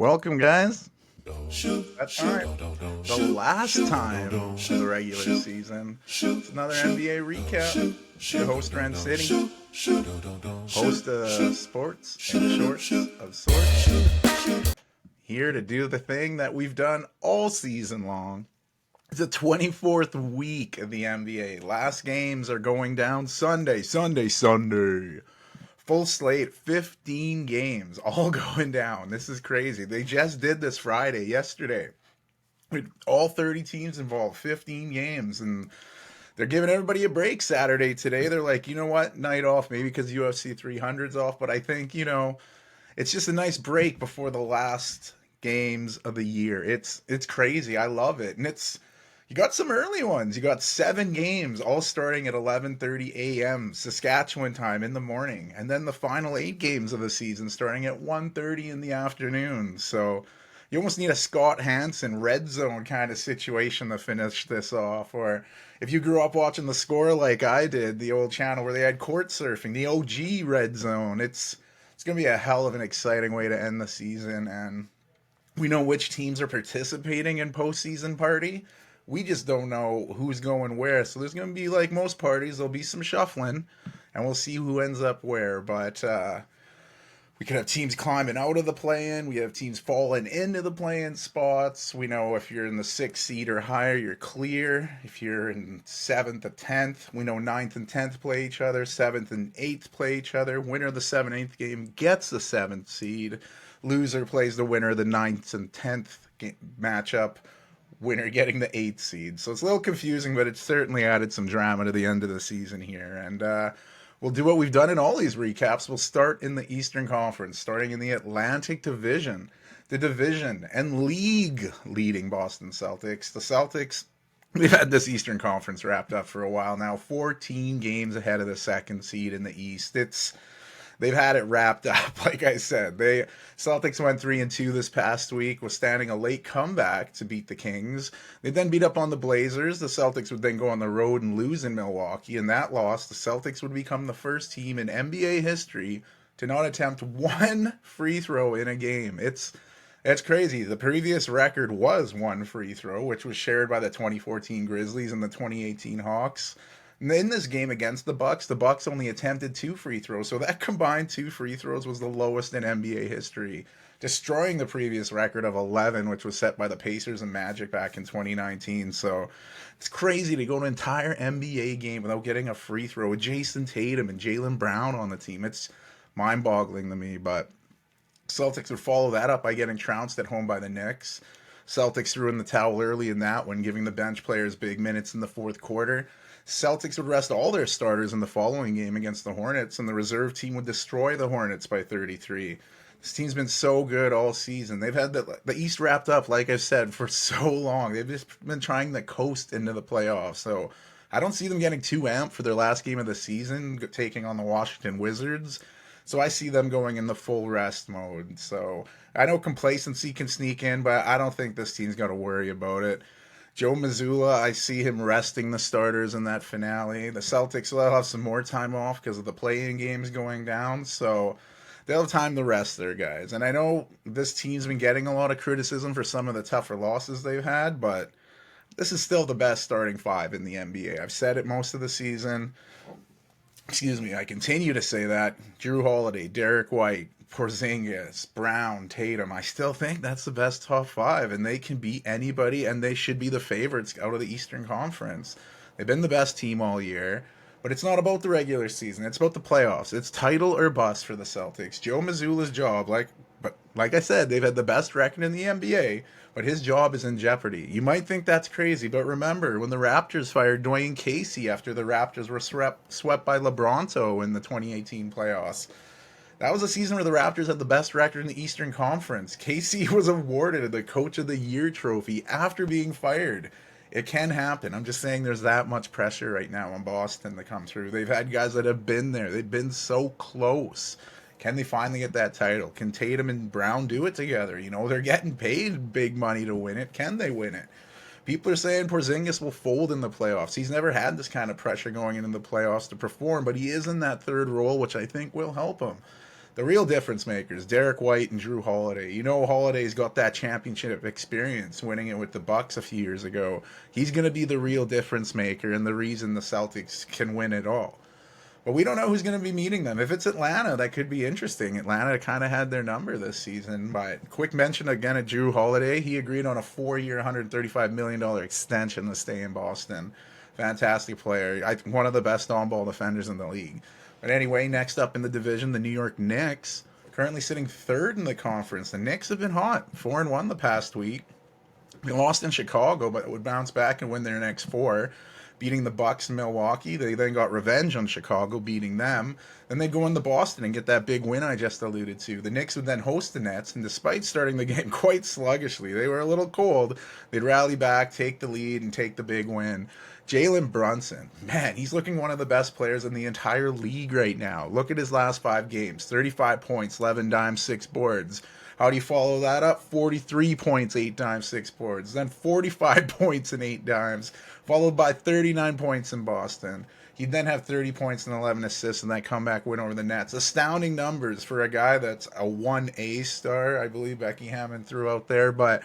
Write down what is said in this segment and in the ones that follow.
Welcome, guys. That time, the last time of the regular season. It's another NBA recap. Your host, Ren City, host of sports and shorts of sorts, here to do the thing that we've done all season long. It's the 24th week of the NBA. Last games are going down Sunday. Full slate, 15 games, all going down. This is crazy. They just did this Friday, yesterday. With all 30 teams involved, 15 games, and they're giving everybody a break Saturday today. They're like, you know what, night off, maybe because UFC 300's off, but I think, it's just a nice break before the last games of the year. It's crazy. I love it. And you got some early ones. You got 7 games, all starting at 11:30 a.m. Saskatchewan time in the morning, and then the final 8 games of the season starting at 1:30 in the afternoon. So you almost need a Scott Hansen red zone kind of situation to finish this off. Or if you grew up watching The Score like I did, the old channel where they had court surfing, the OG red zone. It's gonna be a hell of an exciting way to end the season, and we know which teams are participating in postseason party. We just don't know who's going where. So there's going to be, like most parties, there'll be some shuffling, and we'll see who ends up where. But we could have teams climbing out of the play-in. We have teams falling into the play-in spots. We know if you're in the 6th seed or higher, you're clear. If you're in 7th or 10th, we know 9th and 10th play each other. 7th and 8th play each other. Winner of the 7th-8th game gets the 7th seed. Loser plays the winner of the 9th and 10th matchup. Winner getting the 8th seed. So it's a little confusing, but it's certainly added some drama to the end of the season here. And we'll do what we've done in all these recaps. We'll start in the Eastern Conference, starting in the Atlantic Division. The division and league leading Boston Celtics. The Celtics, we've had this Eastern Conference wrapped up for a while now. 14 games ahead of the 2nd seed in the East. They've had it wrapped up. Like I said, Celtics went 3-2 this past week, was standing a late comeback to beat the Kings. They then beat up on the Blazers. The Celtics would then go on the road and lose in Milwaukee. In that loss, the Celtics would become the first team in NBA history to not attempt one free throw in a game. It's crazy. The previous record was one free throw, which was shared by the 2014 Grizzlies and the 2018 Hawks. In this game against the Bucks only attempted 2 free throws, so that combined 2 free throws was the lowest in NBA history, destroying the previous record of 11, which was set by the Pacers and Magic back in 2019. So it's crazy to go an entire NBA game without getting a free throw with Jason Tatum and Jaylen Brown on the team. It's mind-boggling to me, but Celtics would follow that up by getting trounced at home by the Knicks. Celtics threw in the towel early in that one, giving the bench players big minutes in the 4th quarter. Celtics would rest all their starters in the following game against the Hornets, and the reserve team would destroy the Hornets by 33. This team's been so good all season. They've had the East wrapped up, like I've said, for so long. They've just been trying to coast into the playoffs. So I don't see them getting too amped for their last game of the season, taking on the Washington Wizards. So I see them going in the full rest mode. So I know complacency can sneak in, but I don't think this team's got to worry about it. Joe Mazzulla, I see him resting the starters in that finale. The Celtics will have some more time off because of the play-in games going down, so they'll have time to rest their guys. And I know this team's been getting a lot of criticism for some of the tougher losses they've had, but this is still the best starting 5 in the NBA. I've said it most of the season. Excuse me, I continue to say that. Drew Holiday, Derek White, Porzingis, Brown, Tatum. I still think that's the best top 5, and they can beat anybody, and they should be the favorites out of the Eastern Conference. They've been the best team all year, but it's not about the regular season. It's about the playoffs. It's title or bust for the Celtics. Joe Mazzulla's job, like I said, they've had the best record in the NBA, but his job is in jeopardy. You might think that's crazy, but remember when the Raptors fired Dwayne Casey after the Raptors were swept by LeBronto in the 2018 playoffs. That was a season where the Raptors had the best record in the Eastern Conference. Casey was awarded the Coach of the Year trophy after being fired. It can happen. I'm just saying there's that much pressure right now on Boston to come through. They've had guys that have been there. They've been so close. Can they finally get that title? Can Tatum and Brown do it together? They're getting paid big money to win it. Can they win it? People are saying Porzingis will fold in the playoffs. He's never had this kind of pressure going into the playoffs to perform, but he is in that third role, which I think will help him. The real difference makers, Derek White and Drew Holiday. You know, Holiday's got that championship experience, winning it with the Bucks a few years ago. He's going to be the real difference maker and the reason the Celtics can win it all. But we don't know who's going to be meeting them. If it's Atlanta, that could be interesting. Atlanta kind of had their number this season. But quick mention again of Drew Holiday. He agreed on a 4-year, $135 million extension to stay in Boston. Fantastic player. One of the best on-ball defenders in the league. But anyway, next up in the division, the New York Knicks, currently sitting third in the conference. The Knicks have been hot, 4-1 the past week. They lost in Chicago, but would bounce back and win their next four, beating the Bucks in Milwaukee. They then got revenge on Chicago, beating them. Then they go into Boston and get that big win I just alluded to. The Knicks would then host the Nets, and despite starting the game quite sluggishly, they were a little cold. They'd rally back, take the lead, and take the big win. Jalen Brunson, man, he's looking one of the best players in the entire league right now. Look at his last 5 games, 35 points, 11 dimes, 6 boards. How do you follow that up? 43 points, 8 dimes, 6 boards. Then 45 points and 8 dimes, followed by 39 points in Boston. He'd then have 30 points and 11 assists in that comeback win over the Nets. Astounding numbers for a guy that's a 1A star, I believe Becky Hammond threw out there. But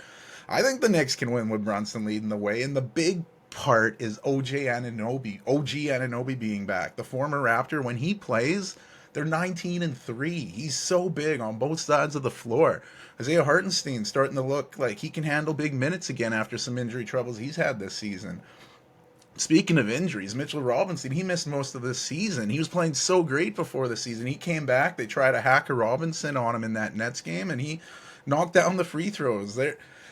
I think the Knicks can win with Brunson leading the way. And the big part is OG Anunoby being back. The former Raptor, when he plays, they're 19-3. He's so big on both sides of the floor. Isaiah Hartenstein's starting to look like he can handle big minutes again after some injury troubles he's had this season. Speaking of injuries, Mitchell Robinson, he missed most of this season. He was playing so great before the season. He came back. They tried to hack a Robinson on him in that Nets game, and he knocked down the free throws.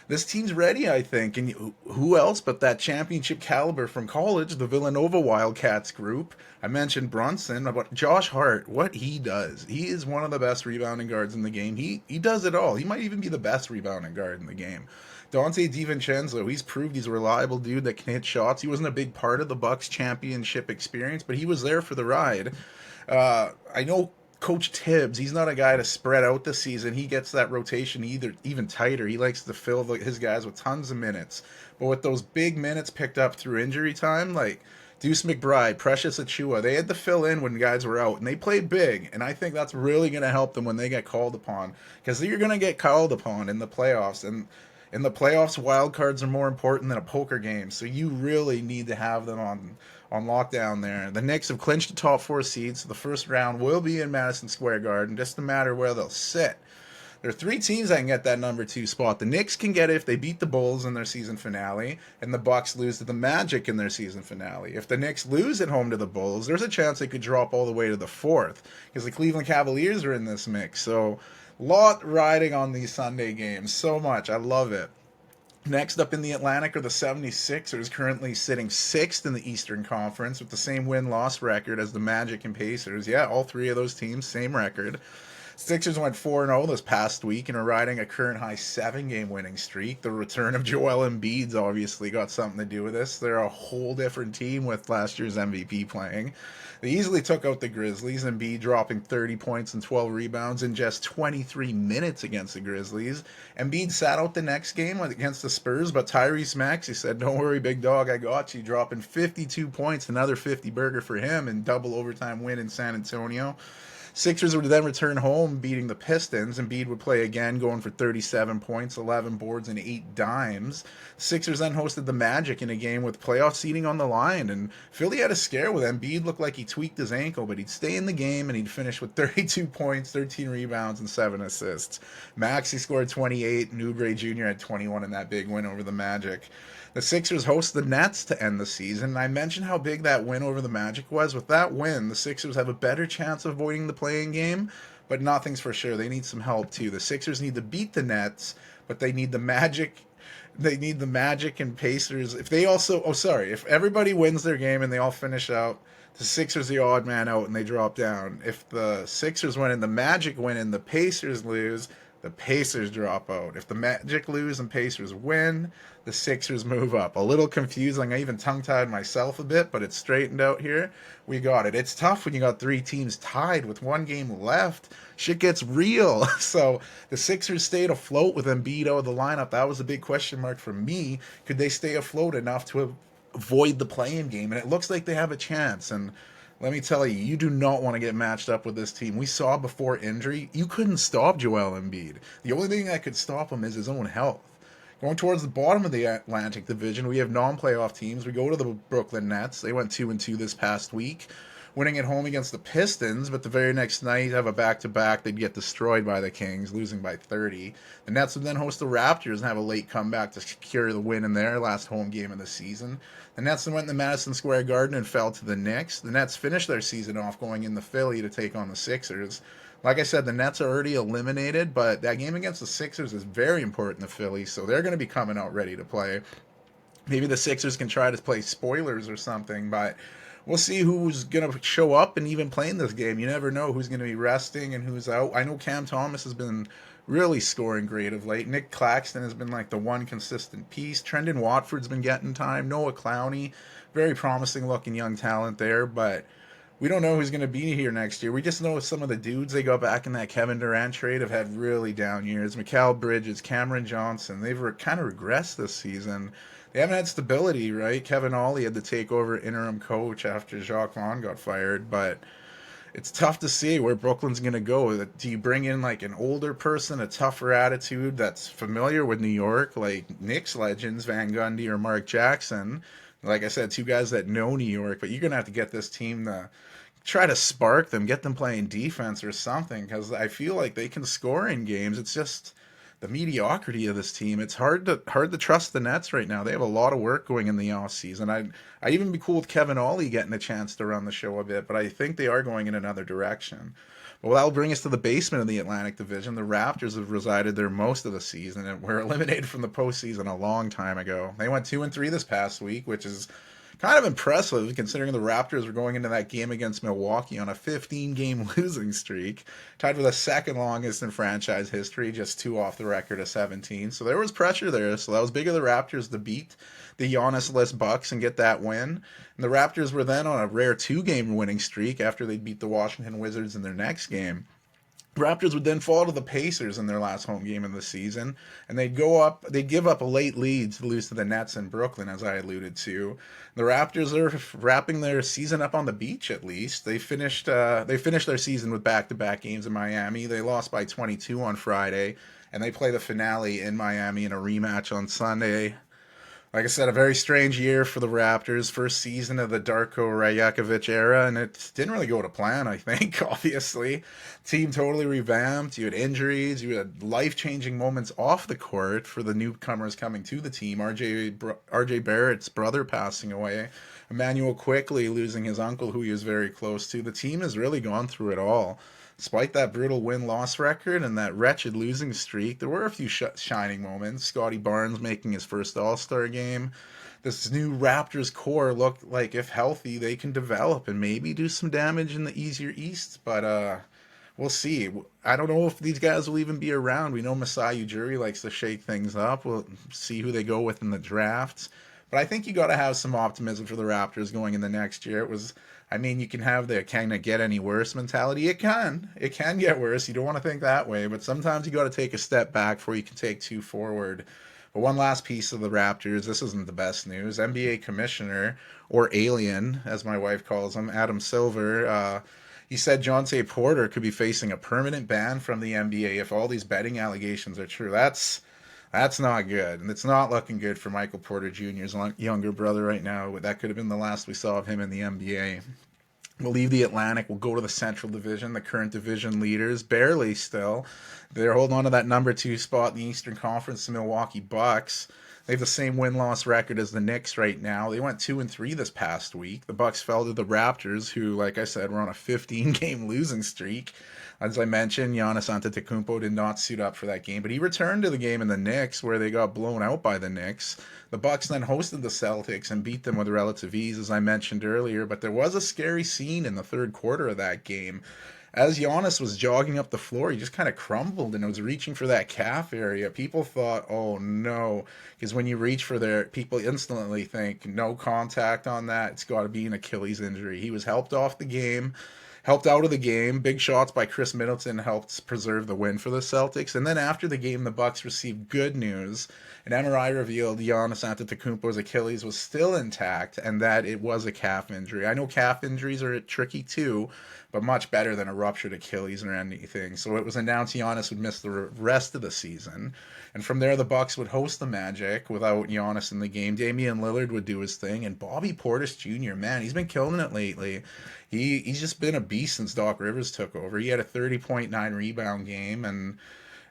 This team's ready, I think. And who else but that championship caliber from college, the Villanova Wildcats group. I mentioned Brunson, about Josh Hart, what he does. He is one of the best rebounding guards in the game. He does it all. He might even be the best rebounding guard in the game. Dante DiVincenzo, he's proved he's a reliable dude that can hit shots. He wasn't a big part of the Bucks championship experience, but he was there for the ride. I know Coach Tibbs, he's not a guy to spread out the season. He gets that rotation even tighter. He likes to fill his guys with tons of minutes. But with those big minutes picked up through injury time, like Deuce McBride, Precious Achiuwa, they had to fill in when guys were out, and they played big. And I think that's really going to help them when they get called upon, because you're going to get called upon in the playoffs. And in the playoffs, wild cards are more important than a poker game. So you really need to have them on lockdown there. The Knicks have clinched the top 4 seeds, so the first round will be in Madison Square Garden, just a matter where they'll sit. There are 3 teams that can get that number 2 spot. The Knicks can get it if they beat the Bulls in their season finale, and the Bucks lose to the Magic in their season finale. If the Knicks lose at home to the Bulls, there's a chance they could drop all the way to the 4th, because the Cleveland Cavaliers are in this mix. So, lot riding on these Sunday games. So much. I love it. Next up in the Atlantic are the 76ers, currently sitting 6th in the Eastern Conference with the same win-loss record as the Magic and Pacers. Yeah, all 3 of those teams, same record. Sixers went 4-0 this past week and are riding a current high 7-game winning streak. The return of Joel Embiid's obviously got something to do with this. They're a whole different team with last year's MVP playing. They easily took out the Grizzlies, Embiid dropping 30 points and 12 rebounds in just 23 minutes against the Grizzlies. Embiid sat out the next game against the Spurs, but Tyrese Maxey said, "Don't worry, big dog, I got you," dropping 52 points, another 50-burger for him, and double overtime win in San Antonio. Sixers would then return home, beating the Pistons. Embiid would play again, going for 37 points, 11 boards, and 8 dimes. Sixers then hosted the Magic in a game with playoff seeding on the line, and Philly had a scare with Embiid. Looked like he tweaked his ankle, but he'd stay in the game, and he'd finish with 32 points, 13 rebounds, and 7 assists. Maxey scored 28, and Oubre Jr. had 21 in that big win over the Magic. The Sixers host the Nets to end the season. I mentioned how big that win over the Magic was. With that win, the Sixers have a better chance of avoiding the play-in game, but nothing's for sure. They need some help too. The Sixers need to beat the Nets, but they need the Magic. They need the Magic and Pacers. If everybody wins their game and they all finish out, the Sixers are the odd man out and they drop down. If the Sixers win and the Magic win and the Pacers lose, the Pacers drop out. If the Magic lose and Pacers win, the Sixers move up. A little confusing. I even tongue-tied myself a bit, but it's straightened out here. We got it. It's tough when you got 3 teams tied with 1 game left. Shit gets real. So the Sixers stayed afloat with Embiid out of the lineup. That was a big question mark for me. Could they stay afloat enough to avoid the play-in game? And it looks like they have a chance. And Let me tell you, you do not want to get matched up with this team. We saw before injury, you couldn't stop Joel Embiid. The only thing that could stop him is his own health. Going towards the bottom of the Atlantic Division, we have non-playoff teams. We go to the Brooklyn Nets. They went 2-2 this past week, winning at home against the Pistons, but the very next night have a back-to-back. They'd get destroyed by the Kings, losing by 30. The Nets would then host the Raptors and have a late comeback to secure the win in their last home game of the season. The Nets then went to Madison Square Garden and fell to the Knicks. The Nets finished their season off going into Philly to take on the Sixers. Like I said, the Nets are already eliminated, but that game against the Sixers is very important to Philly, so they're going to be coming out ready to play. Maybe the Sixers can try to play spoilers or something, but we'll see who's going to show up and even play in this game. You never know who's going to be resting and who's out. I know Cam Thomas has been really scoring great of late. Nick Claxton has been like the one consistent piece. Trendon Watford's been getting time. Noah Clowney, very promising looking young talent there, but we don't know who's going to be here next year. We just know some of the dudes they got back in that Kevin Durant trade have had really down years. Mikal Bridges, Cameron Johnson, they've kind of regressed this season. They haven't had stability, right? Kevin Ollie had to take over interim coach after Jacques Vaughn got fired, but it's tough to see where Brooklyn's going to go. Do you bring in like an older person, a tougher attitude that's familiar with New York, like Knicks legends, Van Gundy or Mark Jackson? Like I said, two guys that know New York, but you're going to have to get this team to try to spark them, get them playing defense or something, because I feel like they can score in games. It's just the mediocrity of this team. It's hard to trust the Nets right now. They have a lot of work going in the offseason. I'd even be cool with Kevin Ollie getting a chance to run the show a bit, but I think they are going in another direction. Well, that'll bring us to the basement of the Atlantic Division. The Raptors have resided there most of the season and were eliminated from the postseason a long time ago. They went 2-3 this past week, which is kind of impressive considering the Raptors were going into that game against Milwaukee on a 15-game losing streak, tied for the second longest in franchise history, just 2 off the record of 17. So there was pressure there. So that was big of the Raptors to beat the Giannis-less Bucks and get that win. And the Raptors were then on a rare 2-game winning streak after they beat the Washington Wizards in their next game. Raptors would then fall to the Pacers in their last home game of the season, and they'd give up a late lead to lose to the Nets in Brooklyn, as I alluded to. The Raptors are wrapping their season up on the beach, at least. They finished their season with back-to-back games in Miami. They lost by 22 on Friday, and they play the finale in Miami in a rematch on Sunday. Like I said, a very strange year for the Raptors. First season of the Darko Rajakovic era, and it didn't really go to plan, I think, obviously. Team totally revamped. You had injuries. You had life-changing moments off the court for the newcomers coming to the team. R.J. Barrett's brother passing away. Emmanuel Quickley losing his uncle, who he was very close to. The team has really gone through it all. Despite that brutal win-loss record and that wretched losing streak, there were a few shining moments. Scotty Barnes making his first All-Star game. This new Raptors core looked like, if healthy, they can develop and maybe do some damage in the easier East. But we'll see. I don't know if these guys will even be around. We know Masai Ujiri likes to shake things up. We'll see who they go with in the drafts. But I think you got to have some optimism for the Raptors going in the next year. You can have the can it get any worse mentality. It can get worse. You don't want to think that way, but sometimes you got to take a step back before you can take 2 forward. But one last piece of the Raptors. This isn't the best news. NBA commissioner, or alien, as my wife calls him, Adam Silver, he said Jontay Porter could be facing a permanent ban from the NBA if all these betting allegations are true. That's not good, and it's not looking good for Michael Porter Jr.'s younger brother right now. That could have been the last we saw of him in the NBA. We'll leave the Atlantic. We'll go to the Central Division, the current division leaders, barely still. They're holding on to that number 2 spot in the Eastern Conference, the Milwaukee Bucks. They have the same win-loss record as the Knicks right now. They went 2-3 this past week. The Bucks fell to the Raptors, who, like I said, were on a 15-game losing streak. As I mentioned, Giannis Antetokounmpo did not suit up for that game, but he returned to the game in the Knicks, where they got blown out by the Knicks. The Bucks then hosted the Celtics and beat them with relative ease, as I mentioned earlier, but there was a scary scene in the third quarter of that game. As Giannis was jogging up the floor, he just kind of crumbled and was reaching for that calf area. People thought, oh no, because when you reach for there, people instantly think no contact on that. It's got to be an Achilles injury. He was helped off the game. helped out of the game. Big shots by Chris Middleton helped preserve the win for the Celtics. And then after the game, the Bucks received good news. An MRI revealed Giannis Antetokounmpo's Achilles was still intact and that it was a calf injury. I know calf injuries are tricky too, but much better than a ruptured Achilles or anything. So it was announced Giannis would miss the rest of the season. And from there, the Bucks would host the Magic without Giannis in the game. Damian Lillard would do his thing, and Bobby Portis Jr., man, he's been killing it lately. He's just been a beast since Doc Rivers took over. He had a 30.9 rebound game, and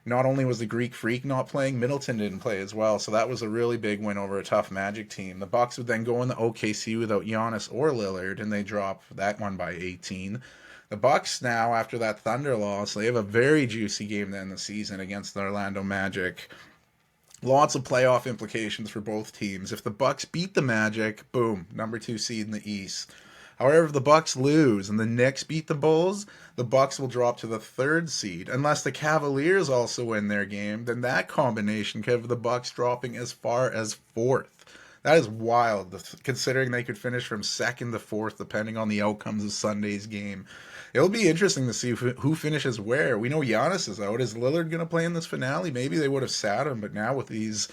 not only was the Greek Freak not playing, Middleton didn't play as well. So that was a really big win over a tough Magic team. The Bucks would then go in the OKC without Giannis or Lillard, and they drop that one by 18. The Bucks now, after that Thunder loss, they have a very juicy game to end the season against the Orlando Magic. Lots of playoff implications for both teams. If the Bucks beat the Magic, boom, number 2 seed in the East. However, if the Bucks lose and the Knicks beat the Bulls, the Bucks will drop to the 3rd seed. Unless the Cavaliers also win their game, then that combination could have the Bucks dropping as far as 4th. That is wild, considering they could finish from 2nd to 4th depending on the outcomes of Sunday's game. It'll be interesting to see who finishes where. We know Giannis is out. Is Lillard going to play in this finale? Maybe they would have sat him, but now with these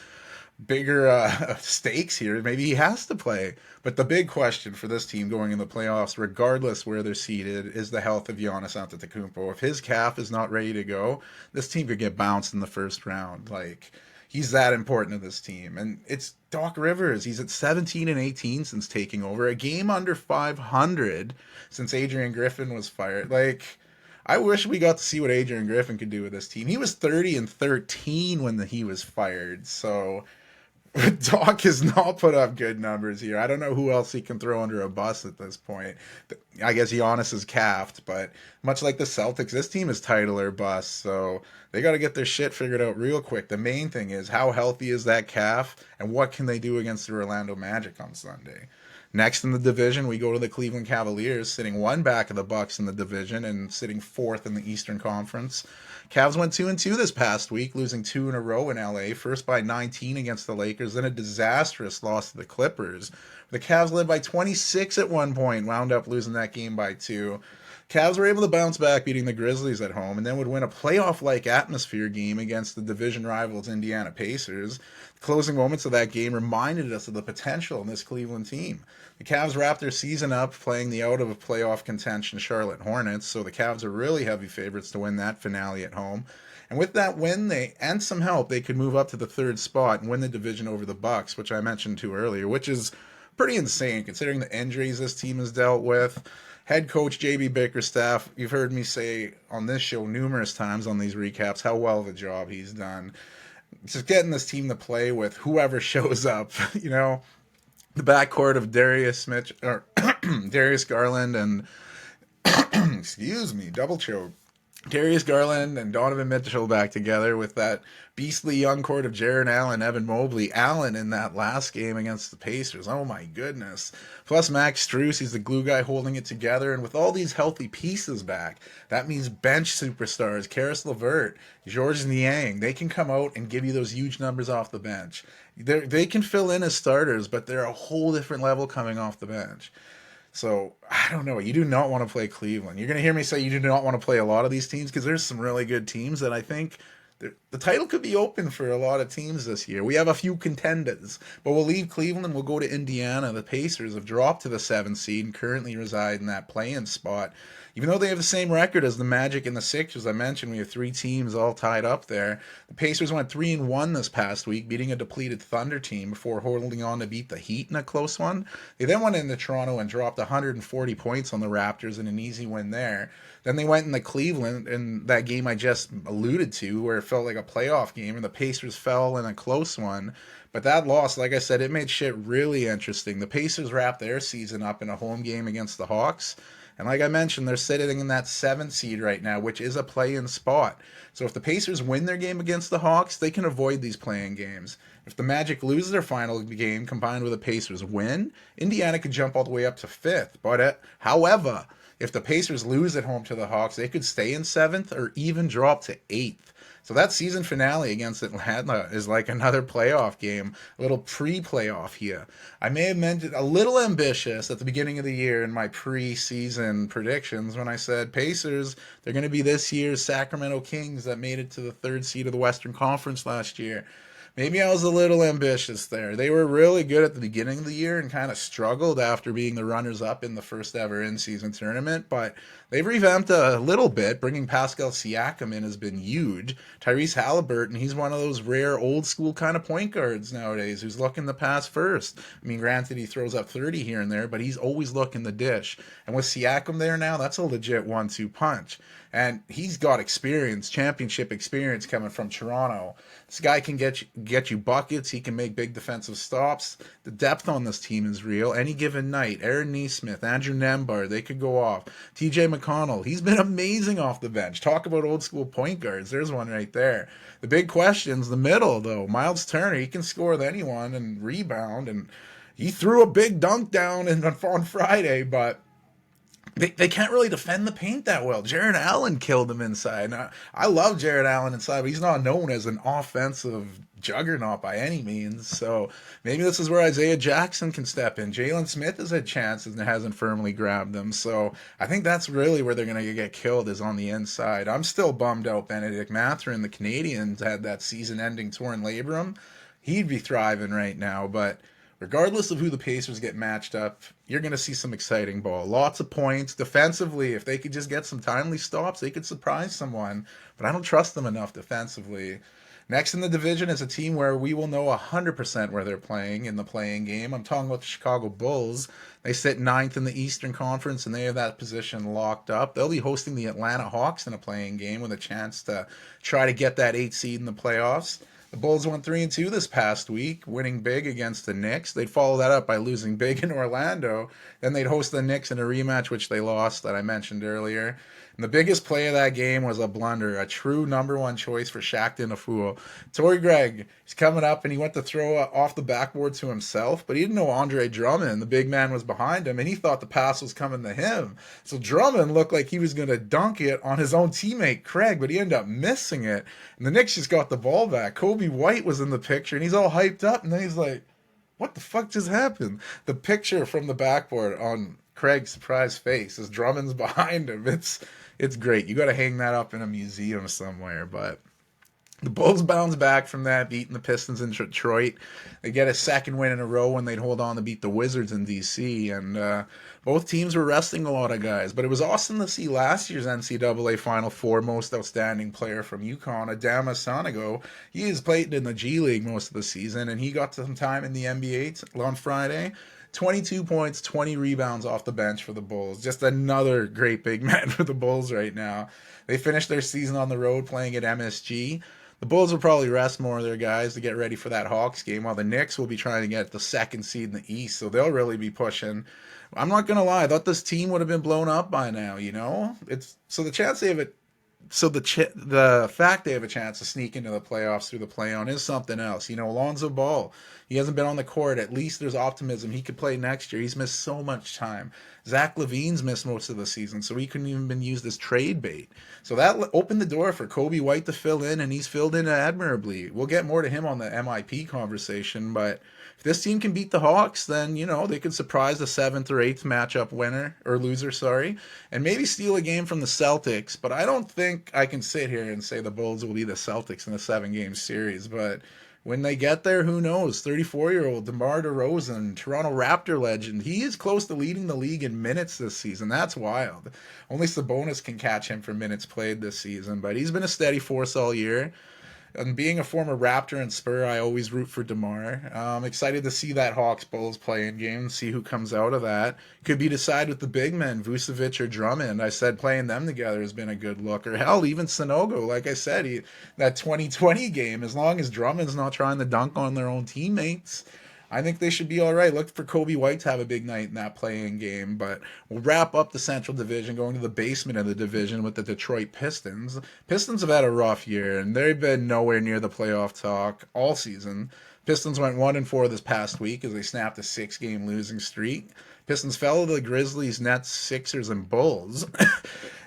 bigger stakes here, maybe he has to play. But the big question for this team going in the playoffs, regardless where they're seated, is the health of Giannis Antetokounmpo. If his calf is not ready to go, this team could get bounced in the first round. Like, he's that important to this team. And it's Doc Rivers. He's at 17-18 since taking over. A game under 500 since Adrian Griffin was fired. Like, I wish we got to see what Adrian Griffin could do with this team. He was 30-13 when he was fired. So Doc has not put up good numbers here. I don't know who else he can throw under a bus at this point. I guess Giannis is calved, but much like the Celtics, this team is title or bust. So they got to get their shit figured out real quick. The main thing is how healthy is that calf and what can they do against the Orlando Magic on Sunday. Next in the division, we go to the Cleveland Cavaliers, sitting one back of the Bucks in the division and sitting 4th in the Eastern Conference. Cavs went 2-2 this past week, losing 2 in a row in LA, first by 19 against the Lakers, then a disastrous loss to the Clippers. The Cavs led by 26 at one point, wound up losing that game by 2. Cavs were able to bounce back, beating the Grizzlies at home, and then would win a playoff-like atmosphere game against the division rivals Indiana Pacers. The closing moments of that game reminded us of the potential in this Cleveland team. The Cavs wrapped their season up playing the out-of-playoff contention Charlotte Hornets, so the Cavs are really heavy favorites to win that finale at home. And with that win, and some help, they could move up to the 3rd spot and win the division over the Bucks, which I mentioned to earlier, which is pretty insane considering the injuries this team has dealt with. Head coach J.B. Bickerstaff, you've heard me say on this show numerous times on these recaps how well of a job he's done. Just getting this team to play with whoever shows up, you know. The backcourt of Darius Garland and excuse me, double choke. Darius Garland and Donovan Mitchell back together with that beastly young court of Jarrett Allen, Evan Mobley. Allen in that last game against the Pacers. Oh my goodness. Plus Max Strus, he's the glue guy holding it together. And with all these healthy pieces back, that means bench superstars, Karis LeVert, Georges Niang, they can come out and give you those huge numbers off the bench. They can fill in as starters, but they're a whole different level coming off the bench. So, I don't know. You do not want to play Cleveland. You're going to hear me say you do not want to play a lot of these teams because there's some really good teams that I think the title could be open for a lot of teams this year. We have a few contenders, but we'll leave Cleveland and we'll go to Indiana. The Pacers have dropped to the 7th seed and currently reside in that play-in spot. Even though they have the same record as the Magic and the Sixers, I mentioned we have 3 teams all tied up there. The Pacers went 3-1 this past week, beating a depleted Thunder team before holding on to beat the Heat in a close one. They then went into Toronto and dropped 140 points on the Raptors in an easy win there. Then they went into Cleveland in that game I just alluded to, where it felt like a playoff game, and the Pacers fell in a close one. But that loss, like I said, it made shit really interesting. The Pacers wrapped their season up in a home game against the Hawks. And like I mentioned, they're sitting in that 7th seed right now, which is a play-in spot. So if the Pacers win their game against the Hawks, they can avoid these play-in games. If the Magic lose their final game combined with the Pacers win, Indiana could jump all the way up to 5th. But however, if the Pacers lose at home to the Hawks, they could stay in 7th or even drop to 8th. So that season finale against Atlanta is like another playoff game, a little pre-playoff here. I may have mentioned a little ambitious at the beginning of the year in my pre-season predictions when I said Pacers, they're going to be this year's Sacramento Kings that made it to the third seed of the Western Conference last year. Maybe I was a little ambitious there. They were really good at the beginning of the year and kind of struggled after being the runners up in the first ever in season tournament, but they've revamped a little bit. Bringing Pascal Siakam in has been huge. Tyrese Halliburton, he's one of those rare old school kind of point guards nowadays who's looking to pass first. I mean, granted, he throws up 30 here and there, but he's always looking the dish. And with Siakam there now, that's a legit 1-2 punch. And he's got experience, championship experience coming from Toronto. This guy can get you buckets. He can make big defensive stops. The depth on this team is real. Any given night, Aaron Nesmith, Andrew Nembhard, they could go off. TJ McConnell, he's been amazing off the bench. Talk about old school point guards. There's one right there. The big question's the middle, though. Miles Turner, he can score with anyone and rebound. And he threw a big dunk down on Friday, but they can't really defend the paint that well. Jared Allen killed him inside. Now, I love Jared Allen inside, but he's not known as an offensive juggernaut by any means. So maybe this is where Isaiah Jackson can step in. Jalen Smith has had chances and hasn't firmly grabbed them. So I think that's really where they're going to get killed, is on the inside. I'm still bummed out Benedict Mathurin, the Canadians, had that season-ending torn labrum. He'd be thriving right now, but regardless of who the Pacers get matched up, you're going to see some exciting ball. Lots of points. Defensively, if they could just get some timely stops, they could surprise someone. But I don't trust them enough defensively. Next in the division is a team where we will know 100% where they're playing in the playing game. I'm talking about the Chicago Bulls. They sit ninth in the Eastern Conference, and they have that position locked up. They'll be hosting the Atlanta Hawks in a playing game with a chance to try to get that 8th seed in the playoffs. The Bulls went 3-2 this past week, winning big against the Knicks. They'd follow that up by losing big in Orlando. Then they'd host the Knicks in a rematch, which they lost, that I mentioned earlier. And the biggest play of that game was a blunder, a true number one choice for Shaqtin' a Fool. Torrey Gregg, he's coming up, and he went to throw off the backboard to himself, but he didn't know Andre Drummond, the big man, was behind him, and he thought the pass was coming to him. So Drummond looked like he was going to dunk it on his own teammate, Craig, but he ended up missing it. And the Knicks just got the ball back. Kobe White was in the picture, and he's all hyped up, and then he's like, what the fuck just happened? The picture from the backboard on Craig's surprised face is Drummond's behind him. It's great. You got to hang that up in a museum somewhere. But the Bulls bounce back from that, beating the Pistons in Detroit. They get a second win in a row when they'd hold on to beat the Wizards in D.C. And both teams were resting a lot of guys. But it was awesome to see last year's NCAA Final Four most outstanding player from UConn, Adama Sanogo. He has played in the G League most of the season, and he got some time in the NBA on Friday. 22 points, 20 rebounds off the bench for the Bulls. Just another great big man for the Bulls right now. They finished their season on the road playing at MSG. The Bulls will probably rest more of their guys to get ready for that Hawks game, while the Knicks will be trying to get the second seed in the East, so they'll really be pushing. I'm not going to lie, I thought this team would have been blown up by now, you know? The fact they have a chance to sneak into the playoffs through the play-on is something else. You know, Alonzo Ball, he hasn't been on the court. At least there's optimism he could play next year. He's missed so much time. Zach LaVine's missed most of the season, so he couldn't even been used as trade bait. So that opened the door for Kobe White to fill in, and he's filled in admirably. We'll get more to him on the MIP conversation, but if this team can beat the Hawks, then, you know, they could surprise the 7th or 8th matchup loser, and maybe steal a game from the Celtics. But I don't think I can sit here and say the Bulls will be the Celtics in the 7-game series. But when they get there, who knows? 34-year-old DeMar DeRozan, Toronto Raptor legend, he is close to leading the league in minutes this season. That's wild. Only Sabonis can catch him for minutes played this season, but he's been a steady force all year. And being a former Raptor and Spur, I always root for DeMar. I'm excited to see that Hawks-Bulls play-in game, see who comes out of that. Could be decided with the big men, Vucevic or Drummond. I said playing them together has been a good look. Or hell, even Sanogo. Like I said, that 2020 game, as long as Drummond's not trying to dunk on their own teammates, I think they should be all right. Look for Kobe White to have a big night in that play-in game. But we'll wrap up the Central Division, going to the basement of the division with the Detroit Pistons. Pistons have had a rough year, and they've been nowhere near the playoff talk all season. Pistons went 1-4 this past week as they snapped a 6-game losing streak. Pistons fell to the Grizzlies, Nets, Sixers, and Bulls.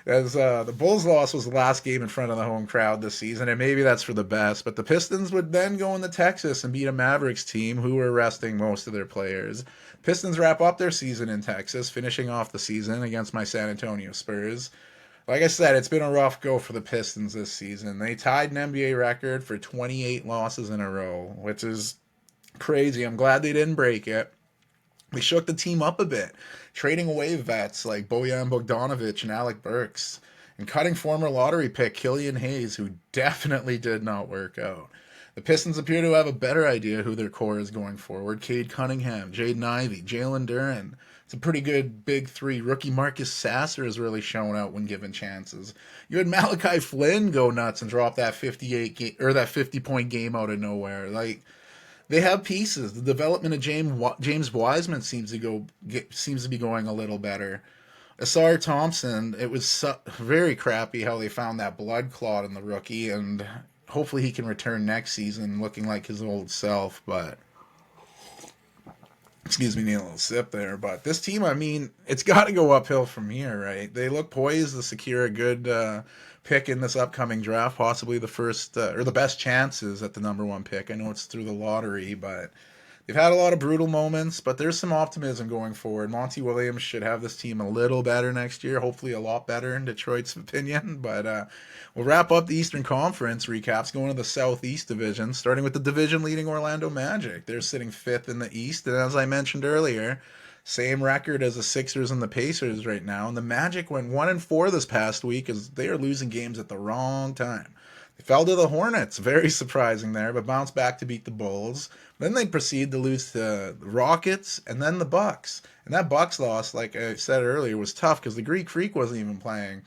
As the Bulls loss was the last game in front of the home crowd this season, and maybe that's for the best. But the Pistons would then go into Texas and beat a Mavericks team who were resting most of their players. Pistons wrap up their season in Texas, finishing off the season against my San Antonio Spurs. Like I said, it's been a rough go for the Pistons this season. They tied an NBA record for 28 losses in a row, which is crazy. I'm glad they didn't break it. They shook the team up a bit, trading away vets like Bojan Bogdanovic and Alec Burks, and cutting former lottery pick Killian Hayes, who definitely did not work out. The Pistons appear to have a better idea who their core is going forward. Cade Cunningham, Jaden Ivey, Jalen Duren. It's a pretty good big three. Rookie Marcus Sasser has really shown out when given chances. You had Malachi Flynn go nuts and drop that 50-point game out of nowhere. Like, they have pieces. The development of James Wiseman seems to be going a little better. Asar Thompson, it was very crappy how they found that blood clot in the rookie, and hopefully he can return next season looking like his old self. But excuse me, need a little sip there. But this team, I mean, it's got to go uphill from here, right? They look poised to secure a good pick in this upcoming draft, possibly the first or the best chances at the number one pick. I know it's through the lottery, but they've had a lot of brutal moments, but there's some optimism going forward. Monty Williams should have this team a little better next year, hopefully a lot better in Detroit's opinion. But we'll wrap up the Eastern Conference recaps, going to the Southeast Division, starting with the division-leading Orlando Magic. They're sitting 5th in the East, and as I mentioned earlier, same record as the Sixers and the Pacers right now. And the Magic went 1-4 this past week as they are losing games at the wrong time. They fell to the Hornets, very surprising there, but bounced back to beat the Bulls. Then they proceed to lose to the Rockets and then the Bucks. And that Bucks loss, like I said earlier, was tough because the Greek Freak wasn't even playing.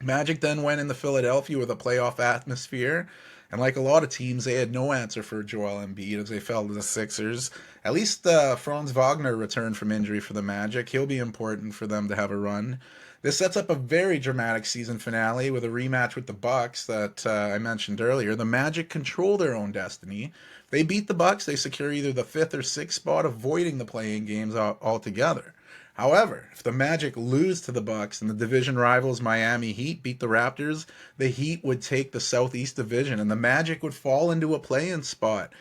Magic then went into Philadelphia with a playoff atmosphere. And like a lot of teams, they had no answer for Joel Embiid as they fell to the Sixers. At least Franz Wagner returned from injury for the Magic. He'll be important for them to have a run. This sets up a very dramatic season finale with a rematch with the Bucks that I mentioned earlier. The Magic control their own destiny. If they beat the Bucks, they secure either the 5th or 6th spot, avoiding the play-in games altogether. However, if the Magic lose to the Bucks and the division rivals Miami Heat beat the Raptors, the Heat would take the Southeast Division and the Magic would fall into a play-in spot.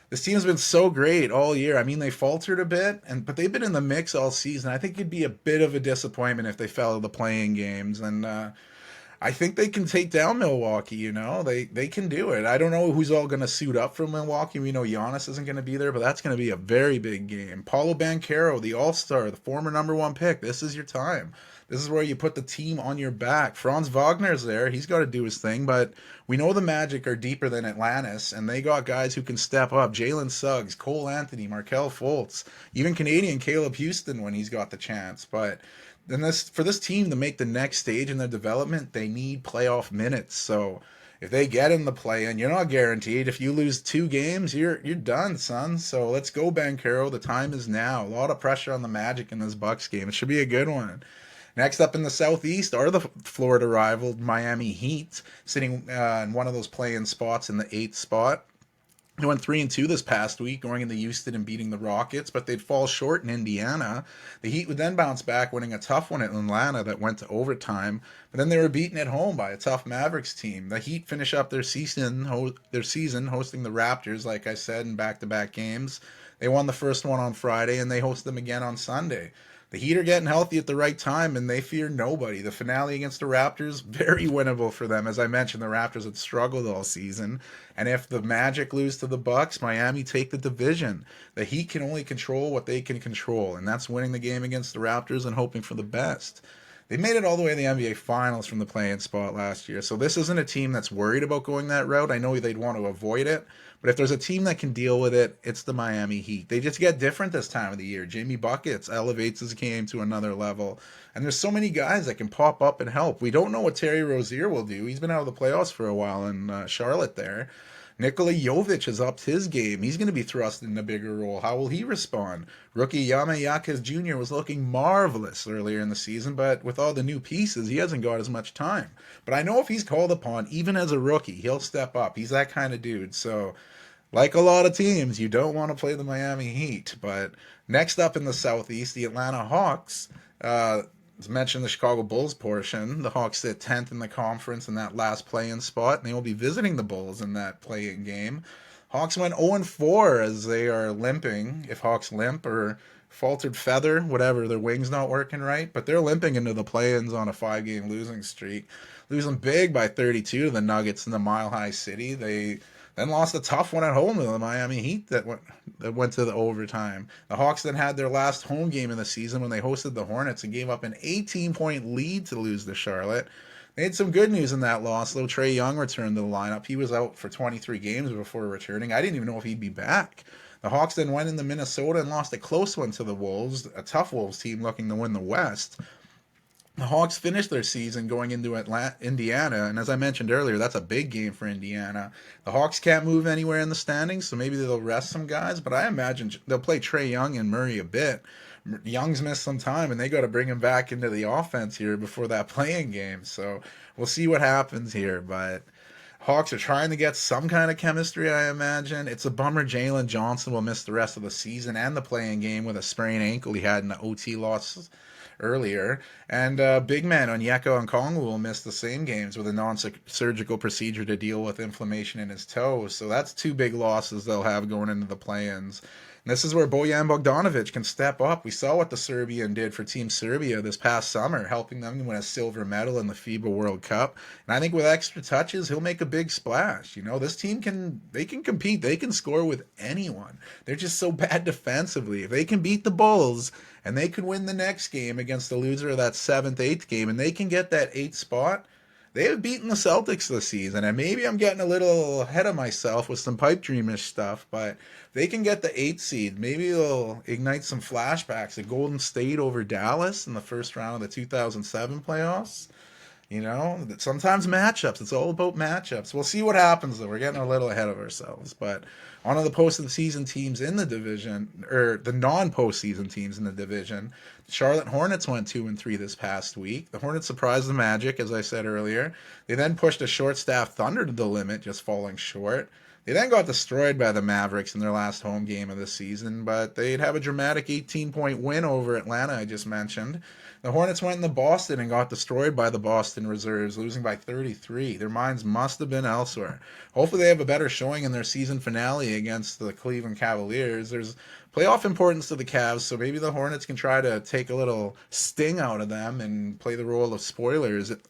This team's been so great all year. I mean, they faltered a bit, but they've been in the mix all season. I think it'd be a bit of a disappointment if they fell to the play-in games, and I think they can take down Milwaukee, you know. They can do it. I don't know who's all going to suit up for Milwaukee. We know Giannis isn't going to be there, but that's going to be a very big game. Paulo Banchero, the All-Star, the former number one pick, this is your time. This is where you put the team on your back. Franz Wagner's there. He's got to do his thing, but we know the Magic are deeper than Atlantis, and they got guys who can step up. Jalen Suggs, Cole Anthony, Markelle Fultz, even Canadian Caleb Houston when he's got the chance. But then for this team to make the next stage in their development, they need playoff minutes. So if they get in the play-in, you're not guaranteed. If you lose 2 games, you're done, son. So let's go, Banchero. The time is now. A lot of pressure on the Magic in this Bucks game. It should be a good one. Next up in the Southeast are the Florida rival Miami Heat, sitting in one of those play-in spots in the 8th spot. They went 3-2 this past week, going into Houston and beating the Rockets, but they'd fall short in Indiana. The Heat would then bounce back, winning a tough one at Atlanta that went to overtime, but then they were beaten at home by a tough Mavericks team. The Heat finish up their season hosting the Raptors, like I said, in back-to-back games. They won the first one on Friday, and they host them again on Sunday. The Heat are getting healthy at the right time, and they fear nobody. The finale against the Raptors, very winnable for them. As I mentioned, the Raptors had struggled all season. And if the Magic lose to the Bucks, Miami take the division. The Heat can only control what they can control, and that's winning the game against the Raptors and hoping for the best. They made it all the way to the NBA Finals from the play-in spot last year, so this isn't a team that's worried about going that route. I know they'd want to avoid it, but if there's a team that can deal with it, it's the Miami Heat. They just get different this time of the year. Jamie Buckets elevates his game to another level, and there's so many guys that can pop up and help. We don't know what Terry Rozier will do. He's been out of the playoffs for a while in Charlotte there. Nikola Jovic has upped his game. He's going to be thrust in a bigger role. How will he respond? Rookie Yame Yakez Jr. was looking marvelous earlier in the season, but with all the new pieces, he hasn't got as much time. But I know if he's called upon, even as a rookie, he'll step up. He's that kind of dude. So Like a lot of teams, you don't want to play the Miami Heat. But next up in the Southeast, the Atlanta Hawks. As mentioned, the Chicago Bulls portion. The Hawks sit 10th in the conference in that last play-in spot, and they will be visiting the Bulls in that play-in game. Hawks went 0-4 as they are limping, if Hawks limp or faltered feather, whatever, their wing's not working right, but they're limping into the play-ins on a 5-game losing streak, losing big by 32 to the Nuggets in the Mile High City. They then lost a tough one at home to the Miami Heat that went to the overtime. The Hawks then had their last home game of the season when they hosted the Hornets and gave up an 18-point lead to lose to Charlotte. They had some good news in that loss, though. Trae Young returned to the lineup. He was out for 23 games before returning. I didn't even know if he'd be back. The Hawks then went into Minnesota and lost a close one to the Wolves, a tough Wolves team looking to win the West. The Hawks finished their season going into Indiana, and as I mentioned earlier, that's a big game for Indiana. The Hawks can't move anywhere in the standings, so maybe they'll rest some guys, but I imagine they'll play Trae Young and Murray a bit. Young's missed some time, and they got to bring him back into the offense here before that playing game, so we'll see what happens here, but Hawks are trying to get some kind of chemistry, I imagine. It's a bummer Jalen Johnson will miss the rest of the season and the playing game with a sprained ankle he had in the OT loss earlier. And big man Onyeka and Kongwu will miss the same games with a non-surgical procedure to deal with inflammation in his toes. So that's two big losses they'll have going into the play-ins. And this is where Bojan Bogdanovic can step up. We saw what the Serbian did for Team Serbia this past summer, helping them win a silver medal in the FIBA World Cup. And I think with extra touches, he'll make a big splash. You know, this team can compete. They can score with anyone. They're just so bad defensively. If they can beat the Bulls and they could win the next game against the loser of that 7th, 8th game, and they can get that 8th spot, they have beaten the Celtics this season, and maybe I'm getting a little ahead of myself with some pipe dreamish stuff, but they can get the 8th seed. Maybe they'll ignite some flashbacks at Golden State over Dallas in the first round of the 2007 playoffs. You know, sometimes matchups. It's all about matchups. We'll see what happens, though. We're getting a little ahead of ourselves. But one of the postseason teams in the division, or the non-postseason teams in the division, Charlotte Hornets went 2-3 this past week. The Hornets surprised the Magic, as I said earlier. They then pushed a short-staffed Thunder to the limit, just falling short. They then got destroyed by the Mavericks in their last home game of the season, but they'd have a dramatic 18-point win over Atlanta, I just mentioned. The Hornets went into Boston and got destroyed by the Boston Reserves, losing by 33. Their minds must have been elsewhere. Hopefully they have a better showing in their season finale against the Cleveland Cavaliers. There's playoff importance to the Cavs, so maybe the Hornets can try to take a little sting out of them and play the role of spoilers. I've